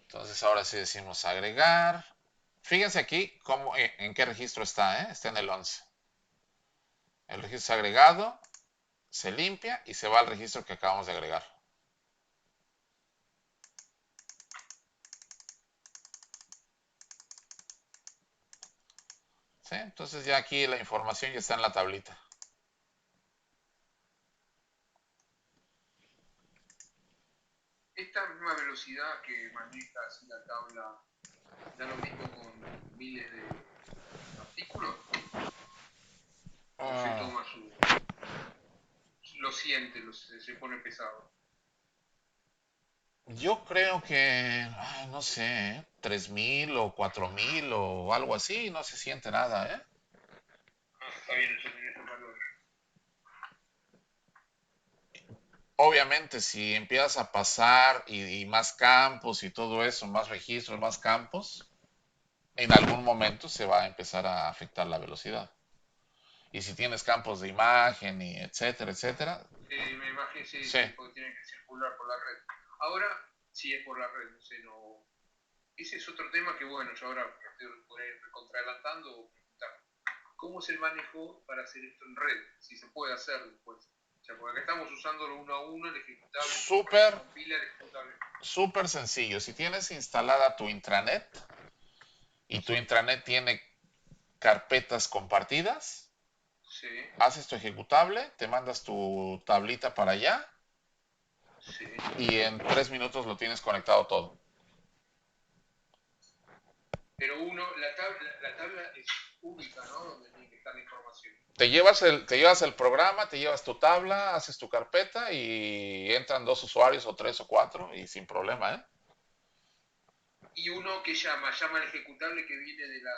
Entonces ahora sí decimos agregar. Fíjense aquí en qué registro está, ¿eh? Está en el 11. El registro está agregado, se limpia y se va al registro que acabamos de agregar. ¿Sí? Entonces ya aquí la información ya está en la tablita. esta misma velocidad que maneja así la tabla, da lo mismo con miles de artículos, o se Ah, toma lo siente, se pone pesado. yo creo que, no sé, 3.000 o 4.000 o algo así, no se siente nada, ¿eh? Está bien, yo tenía estos valores. Obviamente, si empiezas a pasar y más campos y todo eso, más registros, más campos, en algún momento se va a empezar a afectar la velocidad. Y si tienes campos de imagen y etcétera, etcétera, Me imagino, sí, sí, sí, porque tiene que circular por la red. Ahora, si es por la red, no sé, no. Ese es otro tema que, bueno, yo ahora me estoy por ahí contradelantando o preguntar. ¿Cómo es el manejo para hacer esto en red? Si se puede hacer después. O sea, porque acá estamos usándolo uno a uno, el ejecutable, por ahí súper, compila el ejecutable. súper sencillo. Si tienes instalada tu intranet y tu Sí, intranet tiene carpetas compartidas, sí, haces tu ejecutable, te mandas tu tablita para allá sí. y en 3 minutos lo tienes conectado todo. Pero la tabla es única, ¿no? Donde tiene que estar la información. Te llevas el programa, te llevas tu tabla, haces tu carpeta y entran 2 usuarios o 3 o 4 y sin problema, ¿eh? Y uno que llama al ejecutable que viene de la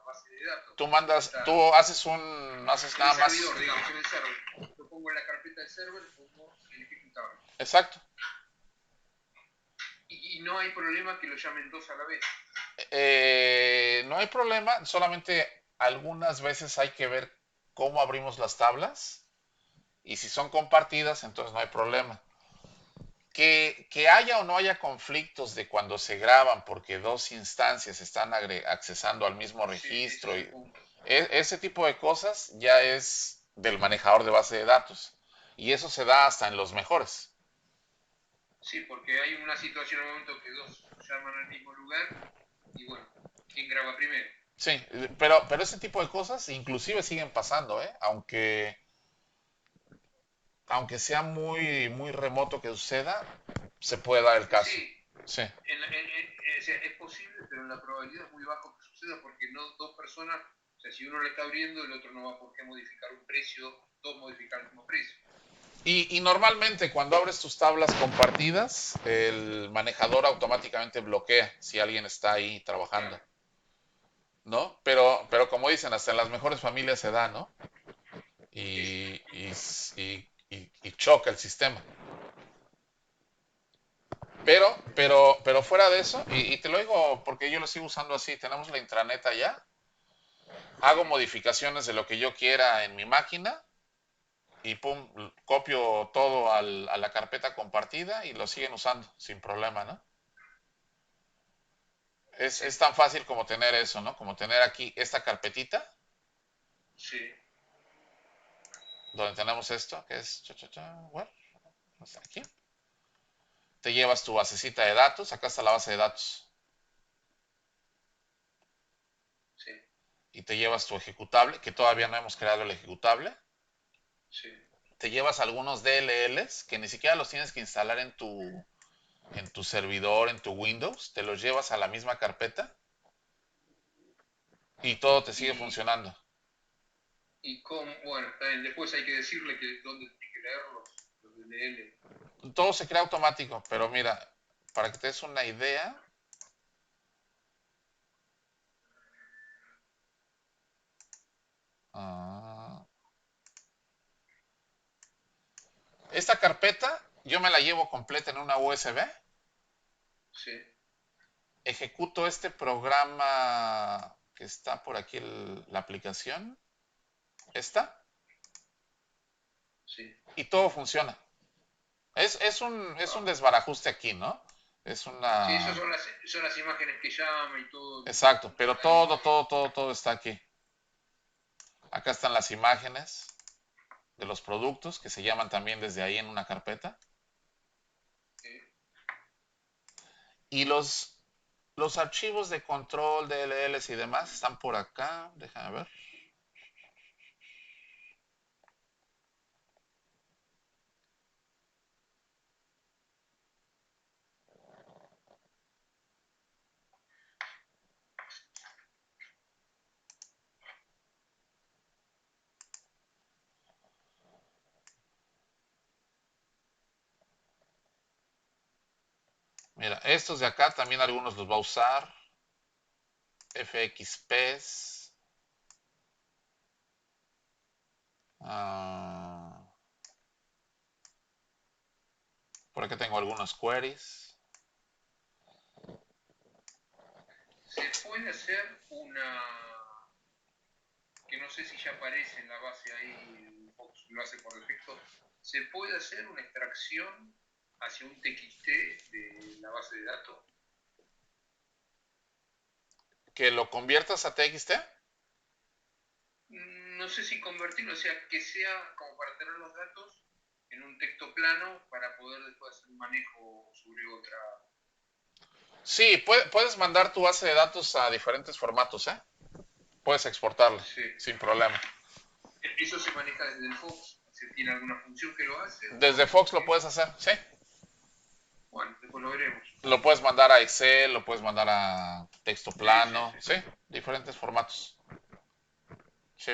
base de datos. Tú Que mandas, está tú haces en el nada más. servidor, digamos, en el server. Lo pongo en la carpeta del server, pongo el ejecutable. Exacto. Y no hay problema que lo llamen dos a la vez. No hay problema, solamente algunas veces hay que ver cómo abrimos las tablas y si son compartidas, entonces no hay problema. Que haya o no haya conflictos de cuando se graban porque dos instancias están accesando al mismo Sí, ese es registro el y punto. ese tipo de cosas ya es del manejador de base de datos y eso se da hasta en los mejores. Sí, porque hay una situación en un momento que dos llaman al mismo lugar y bueno, ¿quién graba primero? Sí, pero ese tipo de cosas inclusive siguen pasando, ¿eh? Aunque sea muy, muy remoto que suceda, se puede dar el caso. Sí, Sí, o sea, es posible, pero la probabilidad es muy baja que suceda porque no dos personas, o sea, si uno le está abriendo, el otro no va por qué modificar un precio, dos modificar el mismo precio. y normalmente cuando abres tus tablas compartidas, el manejador automáticamente bloquea si alguien está ahí trabajando, Claro, ¿no? Pero como dicen, hasta en las mejores familias se da, ¿no? sí, sí. Y choca el sistema. Pero fuera de eso, y te lo digo porque yo lo sigo usando así, tenemos la intranet allá, Sí. hago modificaciones de lo que yo quiera en mi máquina y pum, copio todo a la carpeta compartida y lo siguen usando sin problema, ¿no? Sí, Es tan fácil como tener eso, ¿no? Como tener aquí esta carpetita sí, donde tenemos esto, que es, bueno, está aquí. Te llevas tu basecita de datos, acá está la base de datos, sí, y te llevas tu ejecutable, que todavía no hemos creado el ejecutable. sí. Te llevas algunos DLLs que ni siquiera los tienes que instalar en tu servidor, en tu Windows, te los llevas a la misma carpeta y todo te sigue Y, funcionando. y con, bueno, también después hay que decirle que dónde tiene que leer los DLL. Todo se crea automático, pero mira, para que te des una idea, Esta carpeta yo me la llevo completa en una USB, Sí, ejecuto este programa que está por aquí, la aplicación, esta, sí. y todo funciona. Es un Ah. desbarajuste aquí, ¿no? Es Sí, esas una... son las imágenes que llama y todo Exacto, pero funciona ahí. todo está aquí. Acá están las imágenes de los productos que se llaman también desde ahí en una carpeta. Sí. Y los archivos de control, DLLs y demás están por acá. Déjame ver. Mira, estos de acá también algunos los va a usar. FXPs. Ah, por aquí tengo algunos queries. Se puede hacer una, que no sé si ya aparece en la base ahí, Fox lo hace por defecto, se puede hacer una extracción hacia un TXT de la base de datos. Que lo conviertas a TXT. No sé si convertirlo, o sea, que sea como para tener los datos en un texto plano para poder después hacer un manejo sobre otra. Sí, puedes mandar tu base de datos a diferentes formatos, ¿eh? Puedes exportarla Sí. sin problema. ¿Eso se maneja desde el Fox? ¿Se tiene alguna función que lo hace? Desde Fox lo puedes hacer, sí. Bueno, después lo veremos. Lo puedes mandar a Excel, lo puedes mandar a texto Sí, sí, plano, sí. sí, diferentes formatos. Sí.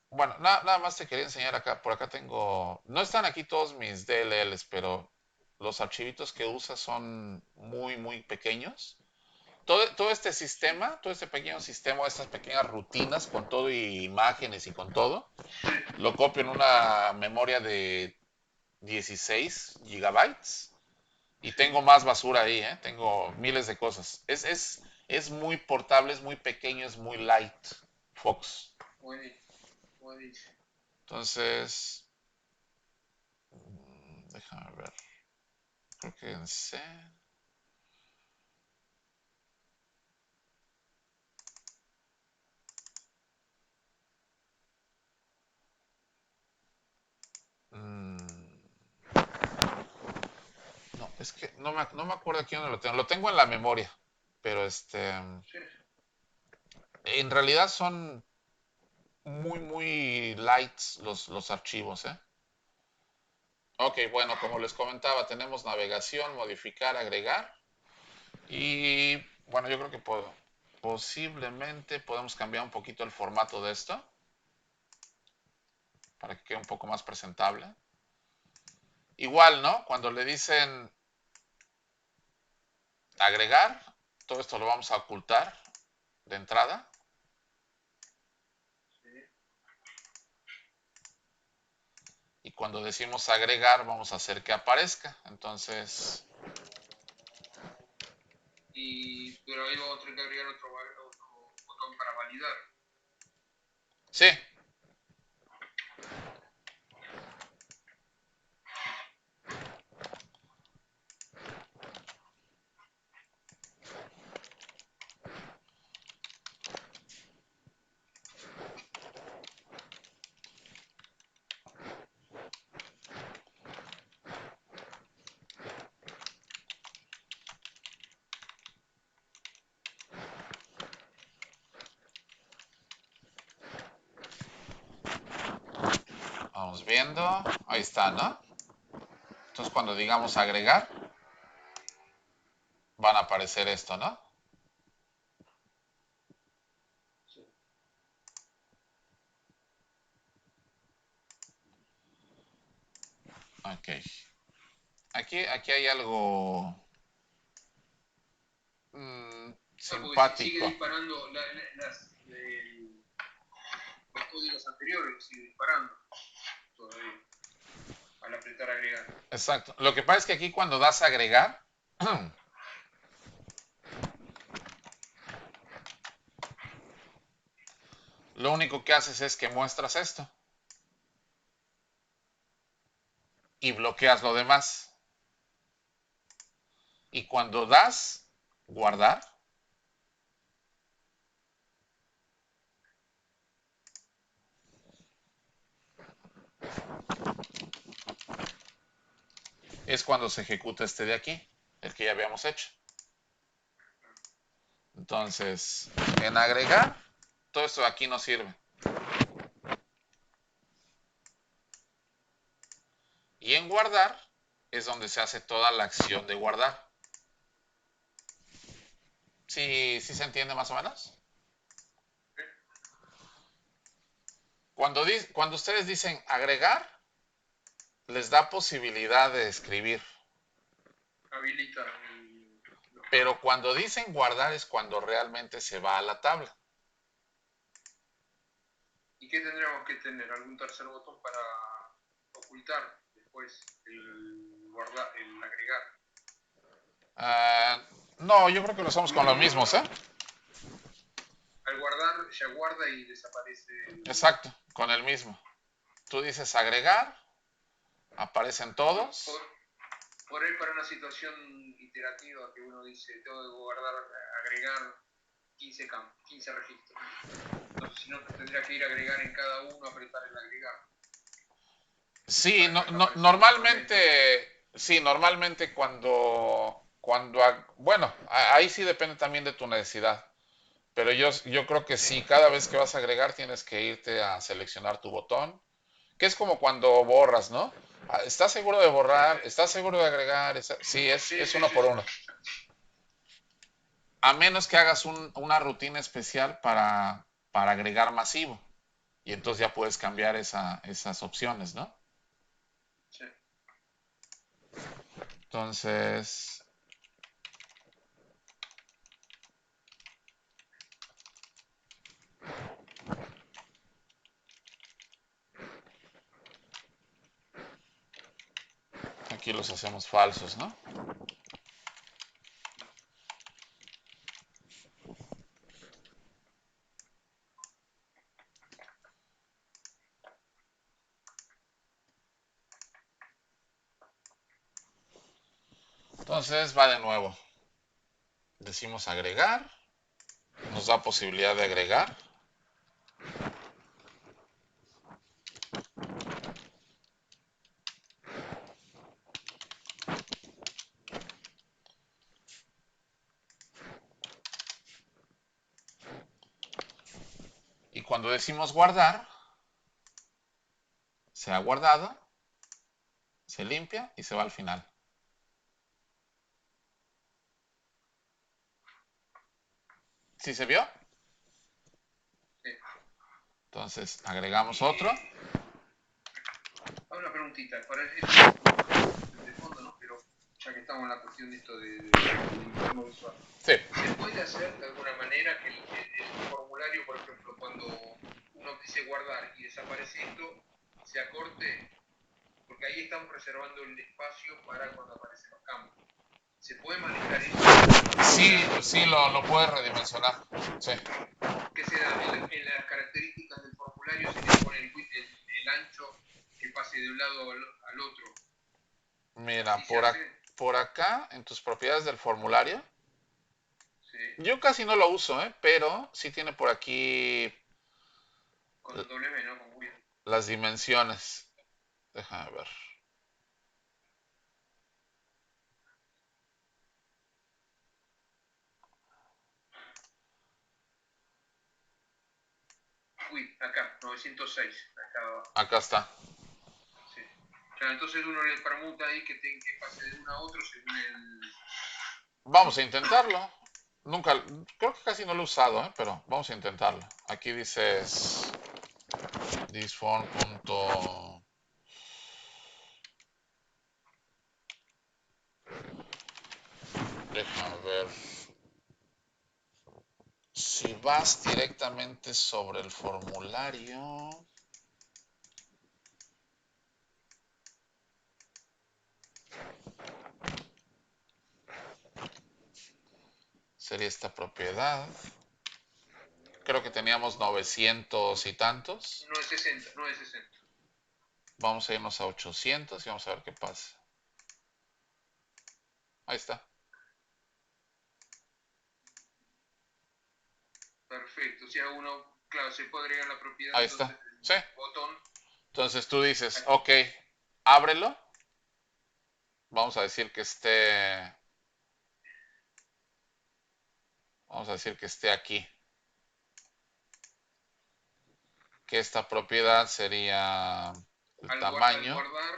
Bueno, nada más te quería enseñar acá. Por acá tengo. No están aquí todos mis DLLs, pero los archivitos que usa son muy pequeños. Todo este Sí, sistema, todo este pequeño sistema, estas pequeñas rutinas con todo y imágenes y con todo, sí. lo copio en una memoria de 16 gigabytes y Sí. tengo más basura ahí, ¿eh? Tengo miles de cosas. Es muy portable, es muy pequeño, es muy light, Fox. Buenísimo, buenísimo. Entonces, déjame ver. Creo que en C. No, es que no me acuerdo aquí dónde lo tengo. Lo tengo en la memoria. Pero Sí. en realidad son muy lights los archivos, ¿eh? Ok, bueno, como les comentaba, tenemos navegación, modificar, agregar. Y bueno, yo creo que posiblemente podemos cambiar un poquito el formato de esto para que quede un poco más presentable. Igual, ¿no? Cuando le dicen agregar, todo esto lo vamos a ocultar de entrada. Sí. Y cuando decimos agregar, vamos a hacer que aparezca. Entonces, Pero ahí vamos a tener que agregar otro botón para validar. sí, vamos viendo. Ahí está, ¿no? Entonces, cuando digamos agregar, van a aparecer esto, ¿no? Sí. Ok. Aquí hay algo Porque si sigue simpático. disparando los códigos anteriores, lo sigue disparando. todavía al apretar agregar. Exacto. Lo que pasa es que aquí cuando das a agregar, lo único que haces es que muestras esto y bloqueas lo demás. Y cuando das guardar, es cuando se ejecuta este de aquí, el que ya habíamos hecho. Entonces, en agregar, todo esto de aquí no sirve. Y en guardar es donde se hace toda la acción de guardar. ¿Sí, sí se entiende más o menos? Cuando ustedes dicen agregar, les da posibilidad de escribir. Habilita Pero cuando dicen guardar es cuando realmente se va a la tabla. ¿Y qué tendríamos que tener? ¿Algún tercer botón para ocultar después el agregar? No, yo creo que lo hacemos con los mismos, ¿eh? Al guardar ya guarda y desaparece. Exacto, con el mismo. Tú dices agregar, aparecen todos. Por ahí para una situación iterativa que uno dice, tengo que guardar, agregar 15 registros. Entonces, si no, tendría que ir a agregar en cada uno, apretar el agregar. Sí, normalmente bueno, ahí sí depende también de tu necesidad. Pero yo creo que sí, cada vez que vas a agregar tienes que irte a seleccionar tu botón, que es como cuando borras, ¿no? ¿Estás seguro de borrar? ¿Estás seguro de agregar? Sí, es uno por uno. A menos que hagas una rutina especial para agregar masivo. Y entonces ya puedes cambiar esas opciones, ¿no? Sí. Entonces, aquí los hacemos falsos, ¿no? Entonces va de nuevo. Decimos agregar. Nos da posibilidad de agregar. Y cuando decimos guardar, se ha guardado, se limpia y se va al final. ¿Sí se vio? Sí. Entonces agregamos otro. Ahora una preguntita, para esto de fondo, ¿no? Pero ya que estamos en la cuestión de esto del entorno visual. Sí. ¿Se puede hacer de alguna manera que el formulario, por ejemplo, cuando uno dice guardar y desaparece esto, se acorte? Porque ahí estamos reservando el espacio para cuando aparecen los campos. ¿Se puede manejar eso? Sí, lo puedes redimensionar. Sí. Que se da en las características del formulario, se le pone el ancho que pase de un lado al otro. Mira, ¿Sí por acá, en tus propiedades del formulario, sí. yo casi no lo uso, pero sí tiene por aquí Con W, ¿no? Con Will. las dimensiones. Déjame ver. Uy, acá, 906. Acá está. Sí. Claro, entonces uno le permuta ahí que pase de uno a otro según el... Vamos a intentarlo. Nunca, creo que casi no lo he usado, pero vamos a intentarlo. Aquí dices thisform. Déjame ver. Si vas directamente sobre el formulario, sería esta propiedad. Creo que teníamos 900 y tantos. No es 60, no es 60. Vamos a irnos a 800 y vamos a ver qué pasa. Ahí está. Perfecto. Si hago uno, claro, se puede agregar la propiedad. Ahí Entonces, está. Sí. botón. Entonces tú dices, ok, ábrelo. Vamos a decir que esté. Vamos a decir que esté aquí. Que esta propiedad sería el Al tamaño guardar,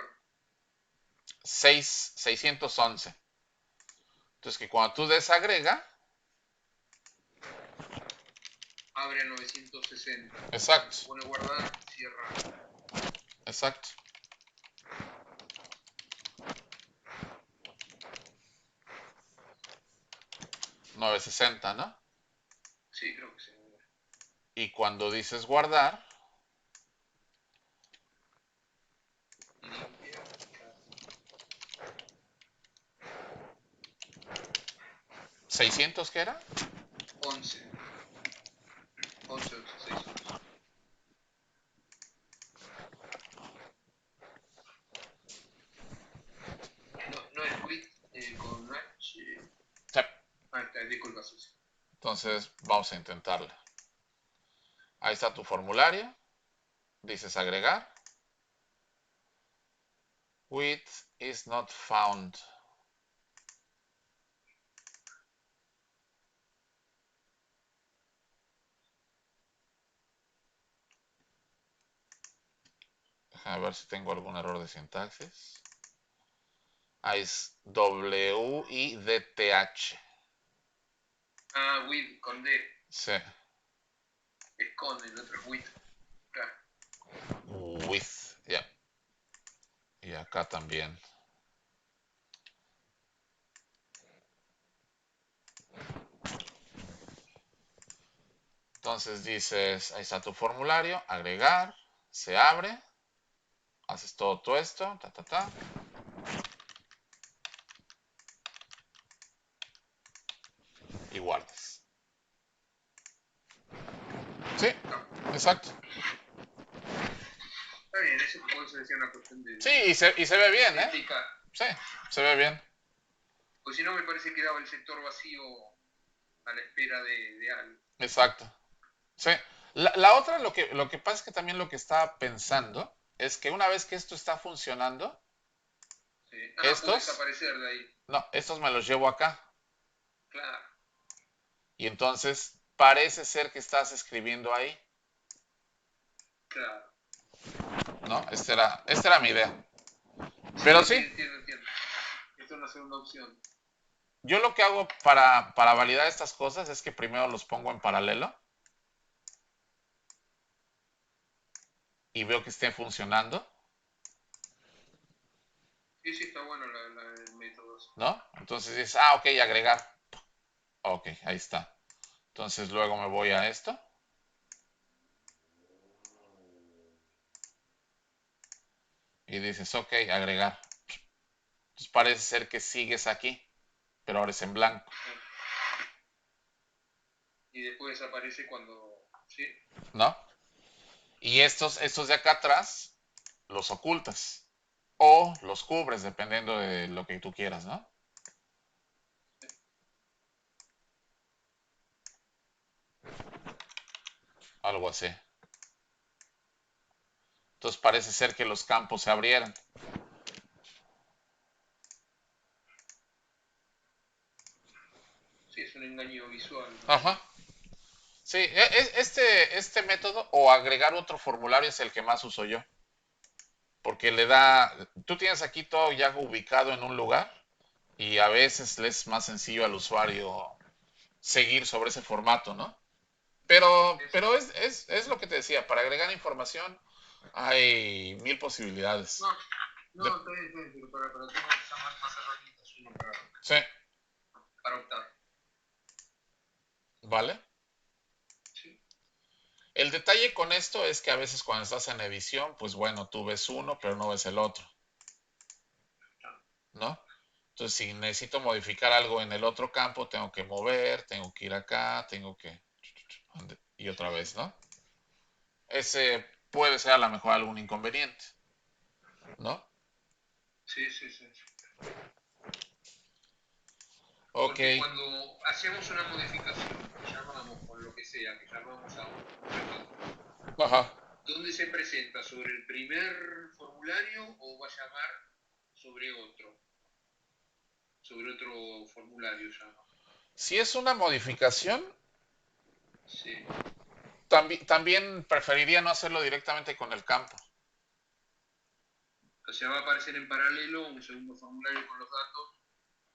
611. Entonces que cuando tú desagrega, abre a 960. exacto, Pone guardar, cierra. exacto. $960, ¿no? Sí, creo que sí. Y cuando dices guardar, Limpia. 600, ¿qué era? 11. 11, 6, 11. No es quit con H. Sí. Ah, está, disculpa, sí. Entonces vamos a intentarlo. Ahí está tu formulario. Dices agregar. Width is not found. Déjame ver si tengo algún error de sintaxis. Ahí es W-I-D-T-H. Ah, with con D. Sí. Es con, el otro es with. Claro. With, ya. Yeah. Y acá también. Entonces dices, ahí está tu formulario, agregar, se abre, haces todo esto, y guardas. Sí, exacto. Está bien, eso puede ser una cuestión de. Sí, y se ve bien, ¿eh? Explicar. Sí, se ve bien. Pues si no, me parece que daba el sector vacío a la espera de algo. Exacto. Sí. La otra, lo que pasa es que también lo que estaba pensando es que una vez que esto está funcionando, Sí. Ah, puede estos, desaparecer de ahí. no, estos me los llevo acá. Claro. Y entonces parece ser que estás escribiendo ahí, Claro. ¿no? Esta era mi idea. Pero sí, Entiendo. Esta es una segunda opción. yo lo que hago para validar estas cosas es que primero los pongo en paralelo y veo que estén funcionando, Sí, está bueno el método. ¿no? Entonces dices, ok, agregar. Ok, ahí está. Entonces luego me voy a esto. Y dices, ok, agregar. Entonces parece ser que sigues aquí, pero ahora es en blanco, Y después desaparece cuando. ¿Sí? ¿no? Y estos de acá atrás los ocultas o los cubres, dependiendo de lo que tú quieras, ¿no? Algo así. Entonces parece ser que los campos se abrieran. Sí, es un engaño visual. Ajá. Sí, este método o agregar otro formulario es el que más uso yo. Porque le da, tú tienes aquí todo ya ubicado en un lugar y a veces le es más sencillo al usuario seguir sobre ese formato, ¿no? Pero es lo que te decía, para agregar información hay mil posibilidades. No, está bien, pero para tener más herramientas uno Sí, para optar. ¿vale? Sí. El detalle con esto es que a veces cuando estás en edición, pues bueno, tú ves uno, pero no ves el otro, ¿no? Entonces, si necesito modificar algo en el otro campo, tengo que mover, tengo que ir acá, tengo que... Y otra Sí, sí. vez, ¿no? Ese puede ser a lo mejor algún inconveniente, ¿no? Sí, sí, sí. Ok, Porque cuando hacemos una modificación, que llamamos con lo que sea, que llamamos a un registro, ajá. ¿dónde se presenta? ¿Sobre el primer formulario o va a llamar sobre otro? Sobre otro formulario llama. Si es una modificación, Sí. también preferiría no hacerlo directamente con el campo. O sea, va a aparecer en paralelo un segundo formulario con los datos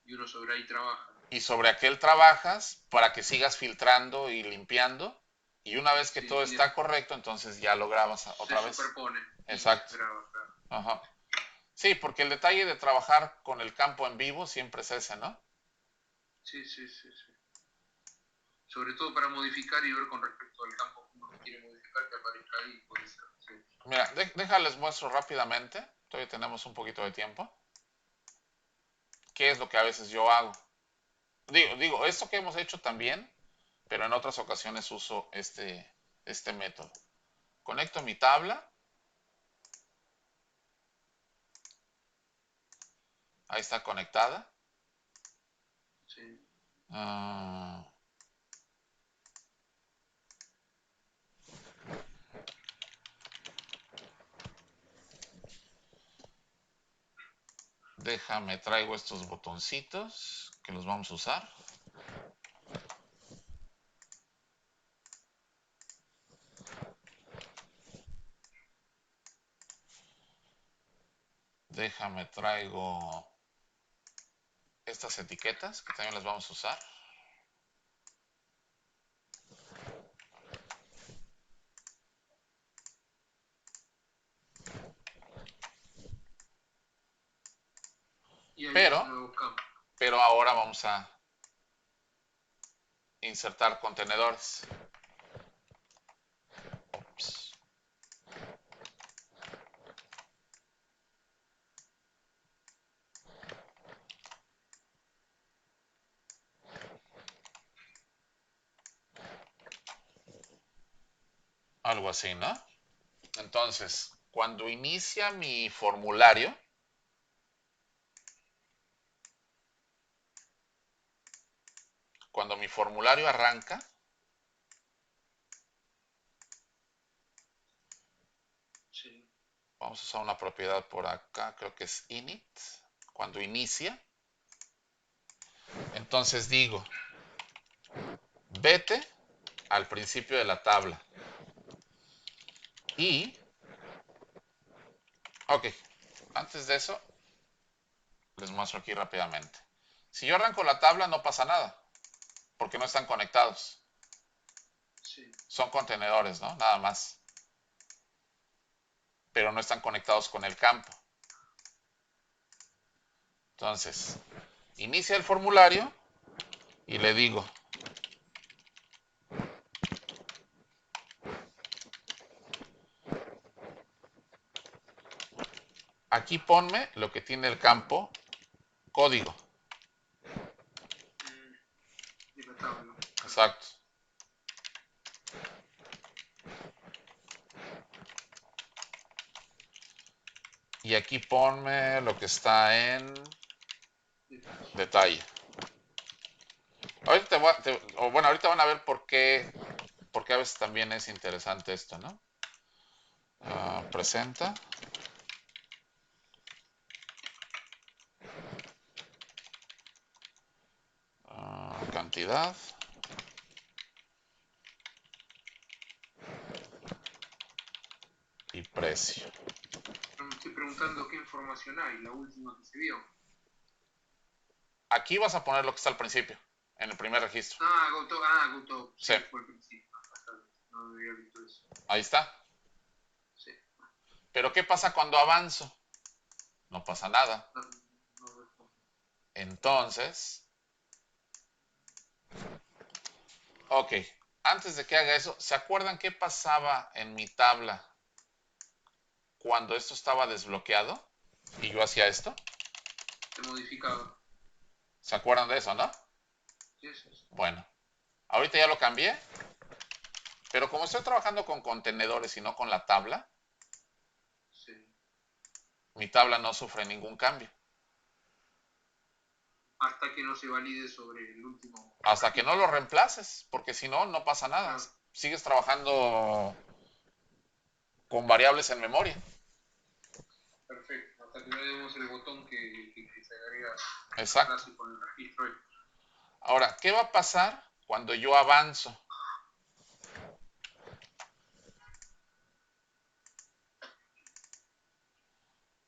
y uno sobre ahí trabaja. Y sobre aquel trabajas para que sigas filtrando y limpiando. Y una vez que Sí, todo está correcto, entonces ya lo grabas se otra vez. superpone y Exacto. graba, claro. Ajá. Sí, porque el detalle de trabajar con el campo en vivo siempre es ese, ¿no? Sí, sí, sí, sí. Sobre todo para modificar y ver con respecto al campo que uno quiere modificar que aparezca ahí, puede ser. Sí. Mira, déjales muestro rápidamente. Todavía tenemos un poquito de tiempo. ¿Qué es lo que a veces yo hago? Digo, esto que hemos hecho también, pero en otras ocasiones uso este método. Conecto mi tabla. Ahí está conectada. Sí. Ah, déjame, traigo estos botoncitos que los vamos a usar. Déjame, traigo estas etiquetas que también las vamos a usar. Y ahí Pero, es un nuevo campo. pero ahora vamos a insertar contenedores. Ups. Algo así, ¿no? Entonces, cuando inicia mi formulario, cuando mi formulario arranca, Sí. vamos a usar una propiedad por acá, creo que es init. Cuando inicia, entonces digo, vete al principio de la tabla. Y, ok, antes de eso, les muestro aquí rápidamente. Si yo arranco la tabla, no pasa nada, porque no están conectados. Sí. Son contenedores, ¿no? Nada más. Pero no están conectados con el campo. Entonces, inicia el formulario y le digo, aquí ponme lo que tiene el campo código. Y la tabla. Exacto. Y aquí ponme lo que está en detalle. Ahorita, bueno, ahorita van a ver por qué a veces también es interesante esto, ¿no? Presenta. Cantidad. Y precio. Pero me estoy preguntando qué información hay, la última que se vio. Aquí vas a poner lo que está al principio, en el primer registro. Gotó. Sí, Sí, fue el principio. No había visto eso. ahí está. Sí. Pero ¿qué pasa cuando avanzo? No pasa nada. No, no respondo. Entonces, ok, antes de que haga eso, ¿se acuerdan qué pasaba en mi tabla cuando esto estaba desbloqueado y yo hacía esto? Se modificaba. ¿Se acuerdan de eso, no? Sí, sí, sí. Bueno, ahorita ya lo cambié, pero como estoy trabajando con contenedores y no con la tabla, Sí. mi tabla no sufre ningún cambio. Hasta que no se valide sobre el último Hasta que no registro. lo reemplaces, porque si no, no pasa nada. Claro, Sigues trabajando con variables en memoria. perfecto. Hasta que no le demos el botón que se agrega la Exacto. clase con el registro. Ahora, ¿qué va a pasar cuando yo avanzo?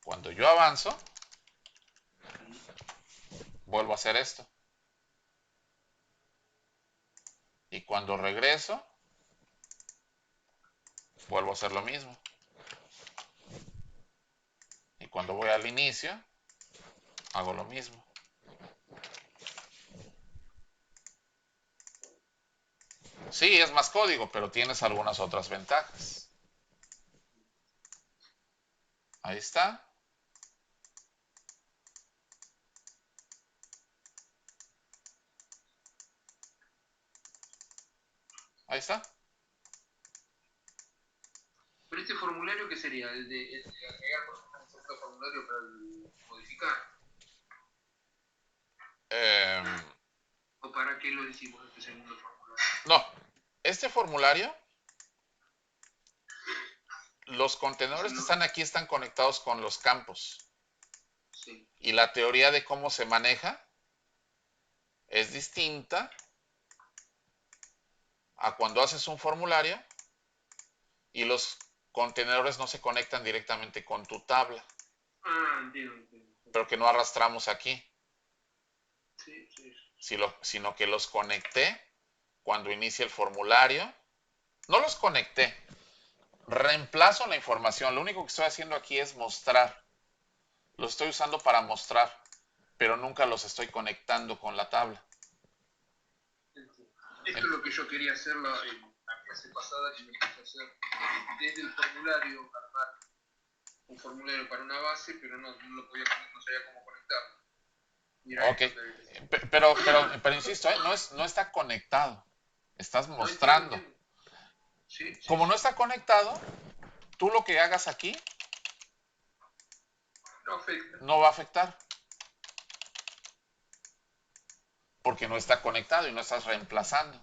Cuando yo avanzo, vuelvo a hacer esto. Y cuando regreso, vuelvo a hacer lo mismo. Y cuando voy al inicio, hago lo mismo. Sí, es más código, pero tienes algunas otras ventajas. Ahí está. Ahí está. Pero este formulario, ¿qué sería? El de agregar, por ejemplo, un segundo formulario para modificar. Eh, ¿O para qué lo decimos este segundo formulario? no, este formulario, los contenedores Si que no, están aquí están conectados con los campos. sí. Y la teoría de cómo se maneja es distinta a cuando haces un formulario y los contenedores no se conectan directamente con tu tabla, Ah, entiendo, entiendo. pero que no arrastramos aquí, Sí, sí, sino que los conecté cuando inicia el formulario. No los conecté, reemplazo la información. Lo único que estoy haciendo aquí es mostrar. Los estoy usando para mostrar, pero nunca los estoy conectando con la tabla. entiendo. Esto es lo que yo quería hacer en la clase pasada, que me puse a hacer desde el formulario, armar un formulario para una base, pero no lo podía, no sabía cómo conectarlo. Y era Ok, esto que... pero insisto, no está conectado. Estás No entiendo, mostrando. entiendo. Sí, sí, Como no sí. está conectado, tú lo que hagas aquí No afecta. no va a afectar, porque no está conectado y no estás reemplazando.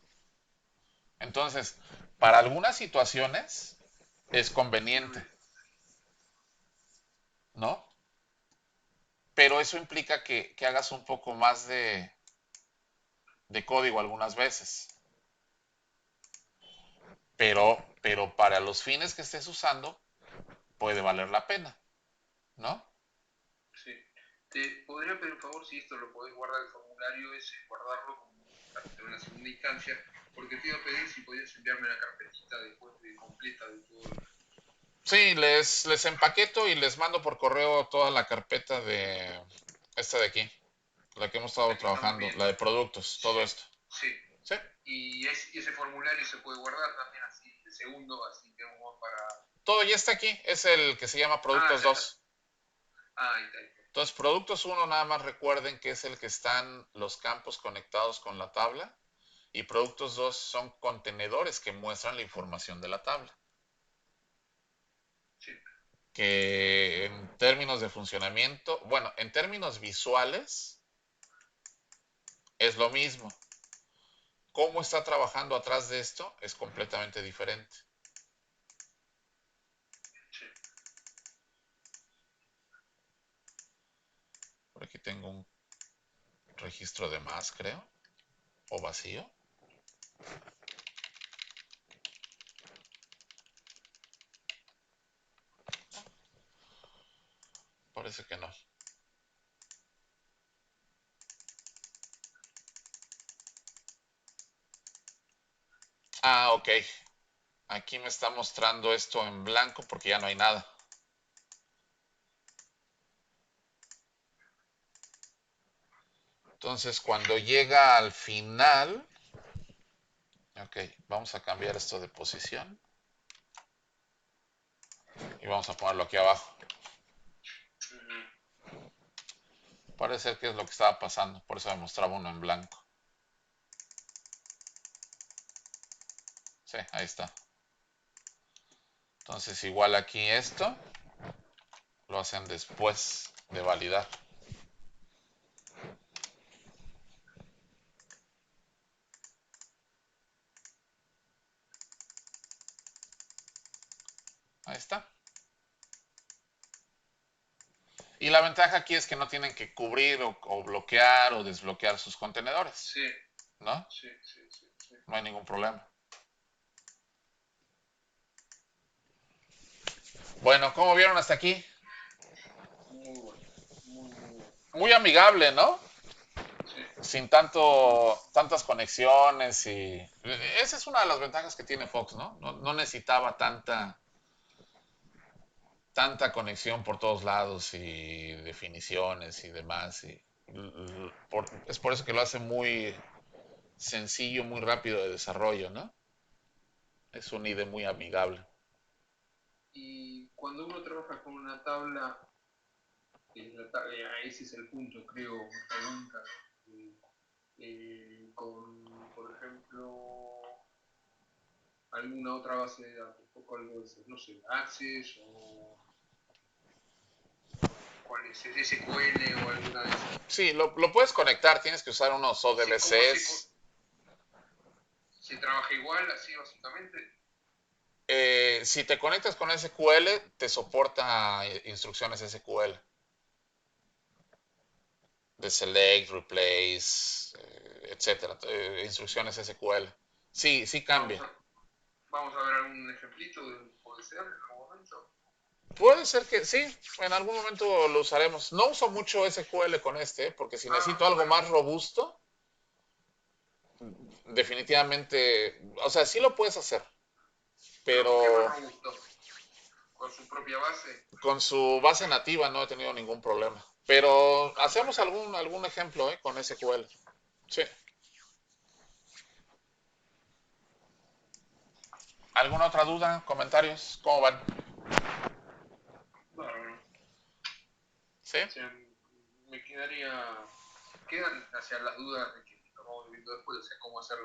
Entonces, para algunas situaciones es conveniente, Sirve. ¿no? Pero eso implica que hagas un poco más de código algunas veces. Pero para los fines que estés usando, puede valer la pena, ¿no? Sí. Te podría pedir un favor si esto lo podés guardar el formulario ese, guardarlo como en una segunda instancia, porque te iba a pedir si podías enviarme la carpetita después de completa de todo el... Sí, les empaqueto y les mando por correo toda la carpeta de esta de aquí, la que hemos estado la que estamos trabajando, la viendo. de productos, todo esto. Sí. Sí, Y ese formulario se puede guardar también así, de segundo, así tenemos para... todo ya está aquí, es el que se llama Ah, Productos ya está. 2. Ah, ahí está, ahí está. Entonces, Productos 1 nada más recuerden que es el que están los campos conectados con la tabla y Productos 2 son contenedores que muestran la información de la tabla. Sí. Que en términos de funcionamiento, bueno, en términos visuales es lo mismo. Cómo está trabajando atrás de esto es completamente diferente. Sí. Por aquí tengo un registro de más, creo, o vacío. Parece que no. Ah, ok. Aquí me está mostrando esto en blanco porque ya no hay nada. Entonces, cuando llega al final, ok, vamos a cambiar esto de posición y vamos a ponerlo aquí abajo. Parece ser que es lo que estaba pasando, por eso me mostraba uno en blanco. Sí, ahí está. Entonces igual aquí esto lo hacen después de validar. Ahí está. Y la ventaja aquí es que no tienen que cubrir o bloquear o desbloquear sus contenedores, Sí, ¿no? sí, sí, sí, sí. No hay ningún problema. Bueno, ¿cómo vieron hasta aquí? Muy bueno, muy, muy bueno. Muy amigable, ¿no? Sí, Sin tantas conexiones y... Esa es una de las ventajas que tiene Fox, ¿no? No necesitaba tanta conexión por todos lados y definiciones y demás. Es por eso que lo hace muy sencillo, muy rápido de desarrollo, ¿no? Es un IDE muy amigable. y cuando uno trabaja con una tabla, ese es el punto, creo, pregunta, con, por ejemplo, alguna otra base de datos, poco algo de eso, no sé, Access o cuál es, SQL o alguna de esas. Sí, lo puedes conectar, tienes que usar unos ¿Cómo ODLCs. se trabaja igual, así básicamente? Si te conectas con SQL, te soporta instrucciones SQL. De select, replace, etcétera, instrucciones SQL. Sí, sí Vamos cambia. a, vamos a ver algún ejemplito, puede ser, en algún momento. Puede ser que sí, en algún momento lo usaremos. No uso mucho SQL con este, porque si necesito algo Bueno, más robusto, definitivamente, o sea, sí lo puedes hacer, pero ¿con qué más pero robusto? ¿Con su propia base? con su base nativa no he tenido ningún problema. Pero Ah, hacemos perfecto. algún ejemplo con SQL. Sí. ¿Alguna otra duda? ¿Comentarios? ¿Cómo van? Bárbaro. ¿Sí? O sea, me quedan hacia las dudas de que estamos viendo después, o sea, cómo hacer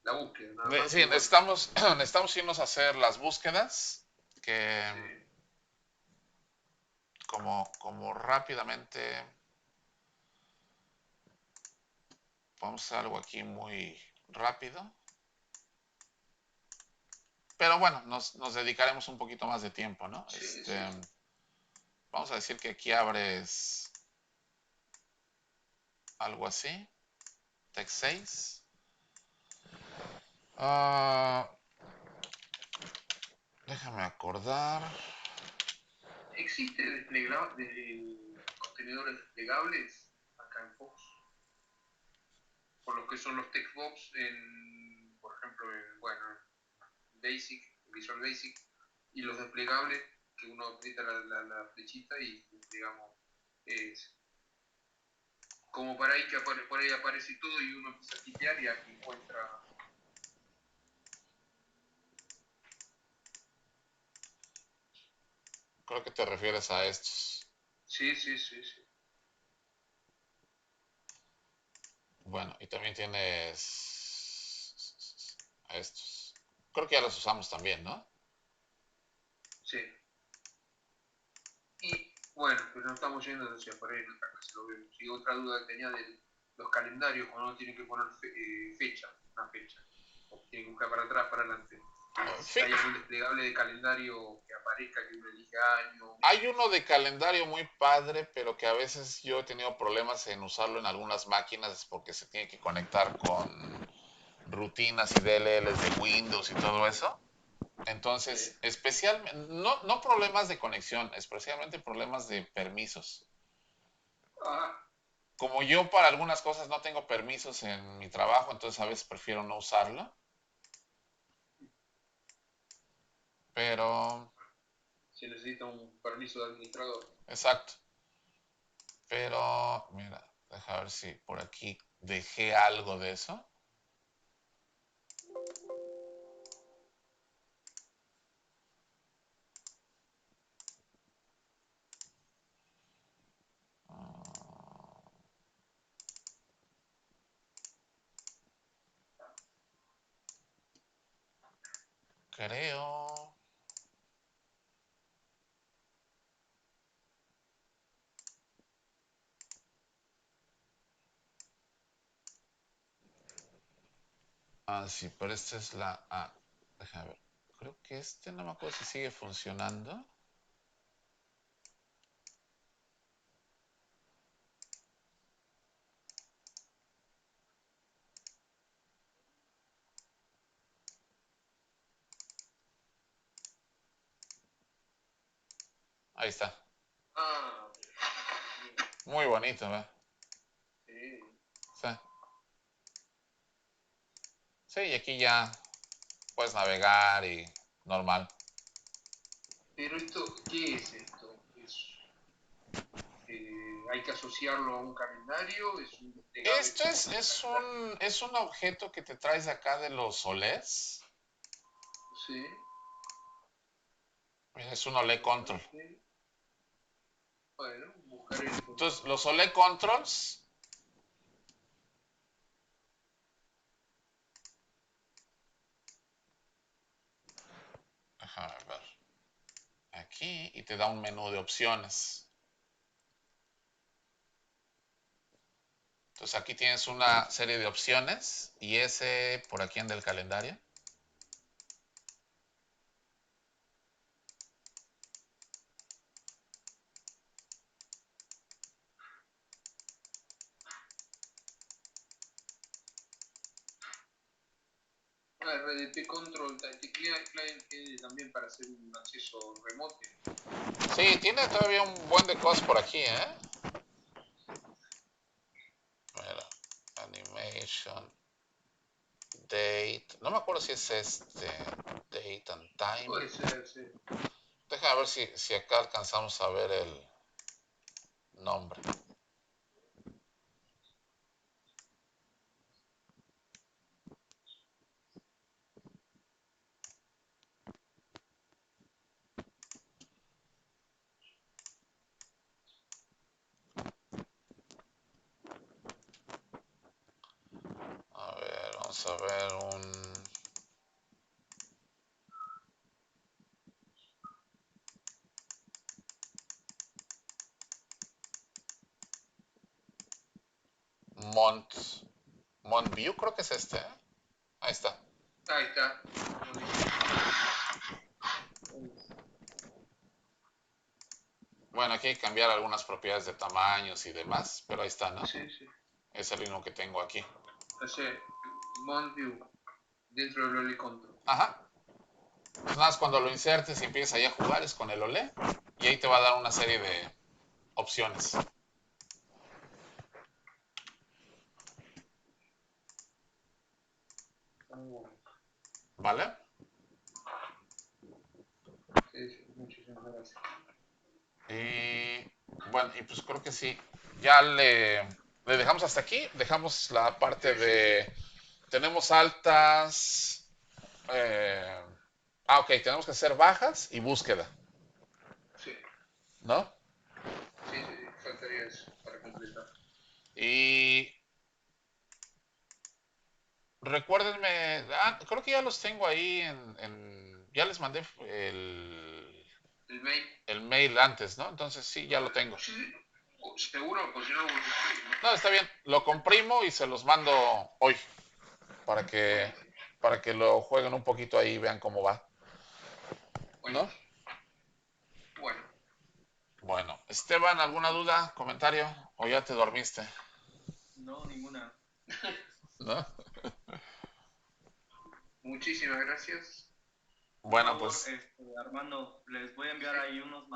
la búsqueda, nada más, Sí, pero bueno, necesitamos irnos a hacer las búsquedas, que sí, como rápidamente vamos a hacer algo aquí muy rápido. Pero bueno, nos dedicaremos un poquito más de tiempo, ¿no? sí, sí, sí. Vamos a decir que aquí abres algo así, text 6. Ah, déjame acordar. ¿Existe contenedores desplegables acá en Fox? Por lo que son los textbox por ejemplo, bueno, Basic, Visual Basic, y los desplegables, que uno aprieta la flechita y digamos, es como para ahí que por ahí aparece todo y uno empieza a tipear y aquí encuentra. Creo que te refieres a estos. Sí, sí, sí, sí. Bueno, y también tienes a estos. Creo que ya los usamos también, ¿no? Sí. Y bueno, pero no estamos yendo hacia por ahí en otra cosa, lo vemos. Y otra duda que tenía de los calendarios, cuando uno tiene que poner fecha, una fecha, o tiene que buscar para atrás, para adelante. ¿Hay algún desplegable de calendario que aparezca que uno elige año, Hay uno mes? de calendario muy padre, pero que a veces yo he tenido problemas en usarlo en algunas máquinas porque se tiene que conectar con rutinas y DLLs de Windows y todo eso. Sí. Entonces, especialmente, no problemas de conexión, especialmente problemas de permisos. Ah, Como yo para algunas cosas no tengo permisos en mi trabajo, entonces a veces prefiero no usarlo. Pero, se necesita un permiso de administrador. exacto. Pero, mira, deja ver si por aquí dejé algo de eso. creo. Ah, sí, pero esta es la... Ah, déjame ver. Creo que este no me acuerdo si sigue funcionando. Ahí está. Ah, Muy bonito, ¿verdad? sí. Sí. Sí, y aquí ya puedes navegar y normal. Pero esto, ¿qué es esto? ¿Hay que asociarlo a un calendario? ¿Es un desplegable? Esto es un objeto que te traes de acá de los OLEDs. Sí. Mira, es un OLED Control. Sí. Bueno, buscaré esto. Entonces, los OLED Controls. Déjame ver. Aquí y te da un menú de opciones. Entonces aquí tienes una serie de opciones y ese por aquí anda el calendario. RDP Control, Client tiene también para hacer un acceso remoto. Sí, tiene todavía un buen de cosas por aquí, ¿eh? Mira, animation, date. No me acuerdo si es este, date and time. Puede ser, sí. Déjame ver si acá alcanzamos a ver el nombre. A ver, vamos a ver un... Montview, creo que es este, ¿eh? Ahí está. Ahí está. Bueno, aquí hay que cambiar algunas propiedades de tamaños y demás, pero ahí está, ¿no? Sí, sí. Es el mismo que tengo aquí. Hacer MountView dentro del OLED Control. Ajá. Pues nada más cuando lo insertes y empieces ahí a jugar es con el OLED y ahí te va a dar una serie de opciones. ¿Vale? Sí, sí, muchísimas gracias. Y bueno, y pues creo que sí. Ya le dejamos hasta aquí. Dejamos la parte de... Tenemos altas... ok, tenemos que hacer bajas y búsqueda, Sí, ¿no? sí, sí, sí, faltaría eso para completar. Y recuérdenme, creo que ya los tengo ahí ya les mandé El mail. el mail antes, ¿no? Entonces sí, ya lo tengo. Sí, seguro, pues si no, No, está bien, lo comprimo y se los mando hoy para que, buenísimo, para que lo jueguen un poquito ahí y vean cómo va, ¿no? buenísimo. Bueno, Bueno, Esteban, ¿alguna duda, comentario? ¿O ya te dormiste? No, ninguna. ¿No? muchísimas gracias. Por Bueno, favor, pues Armando, les voy a enviar Sí. ahí unos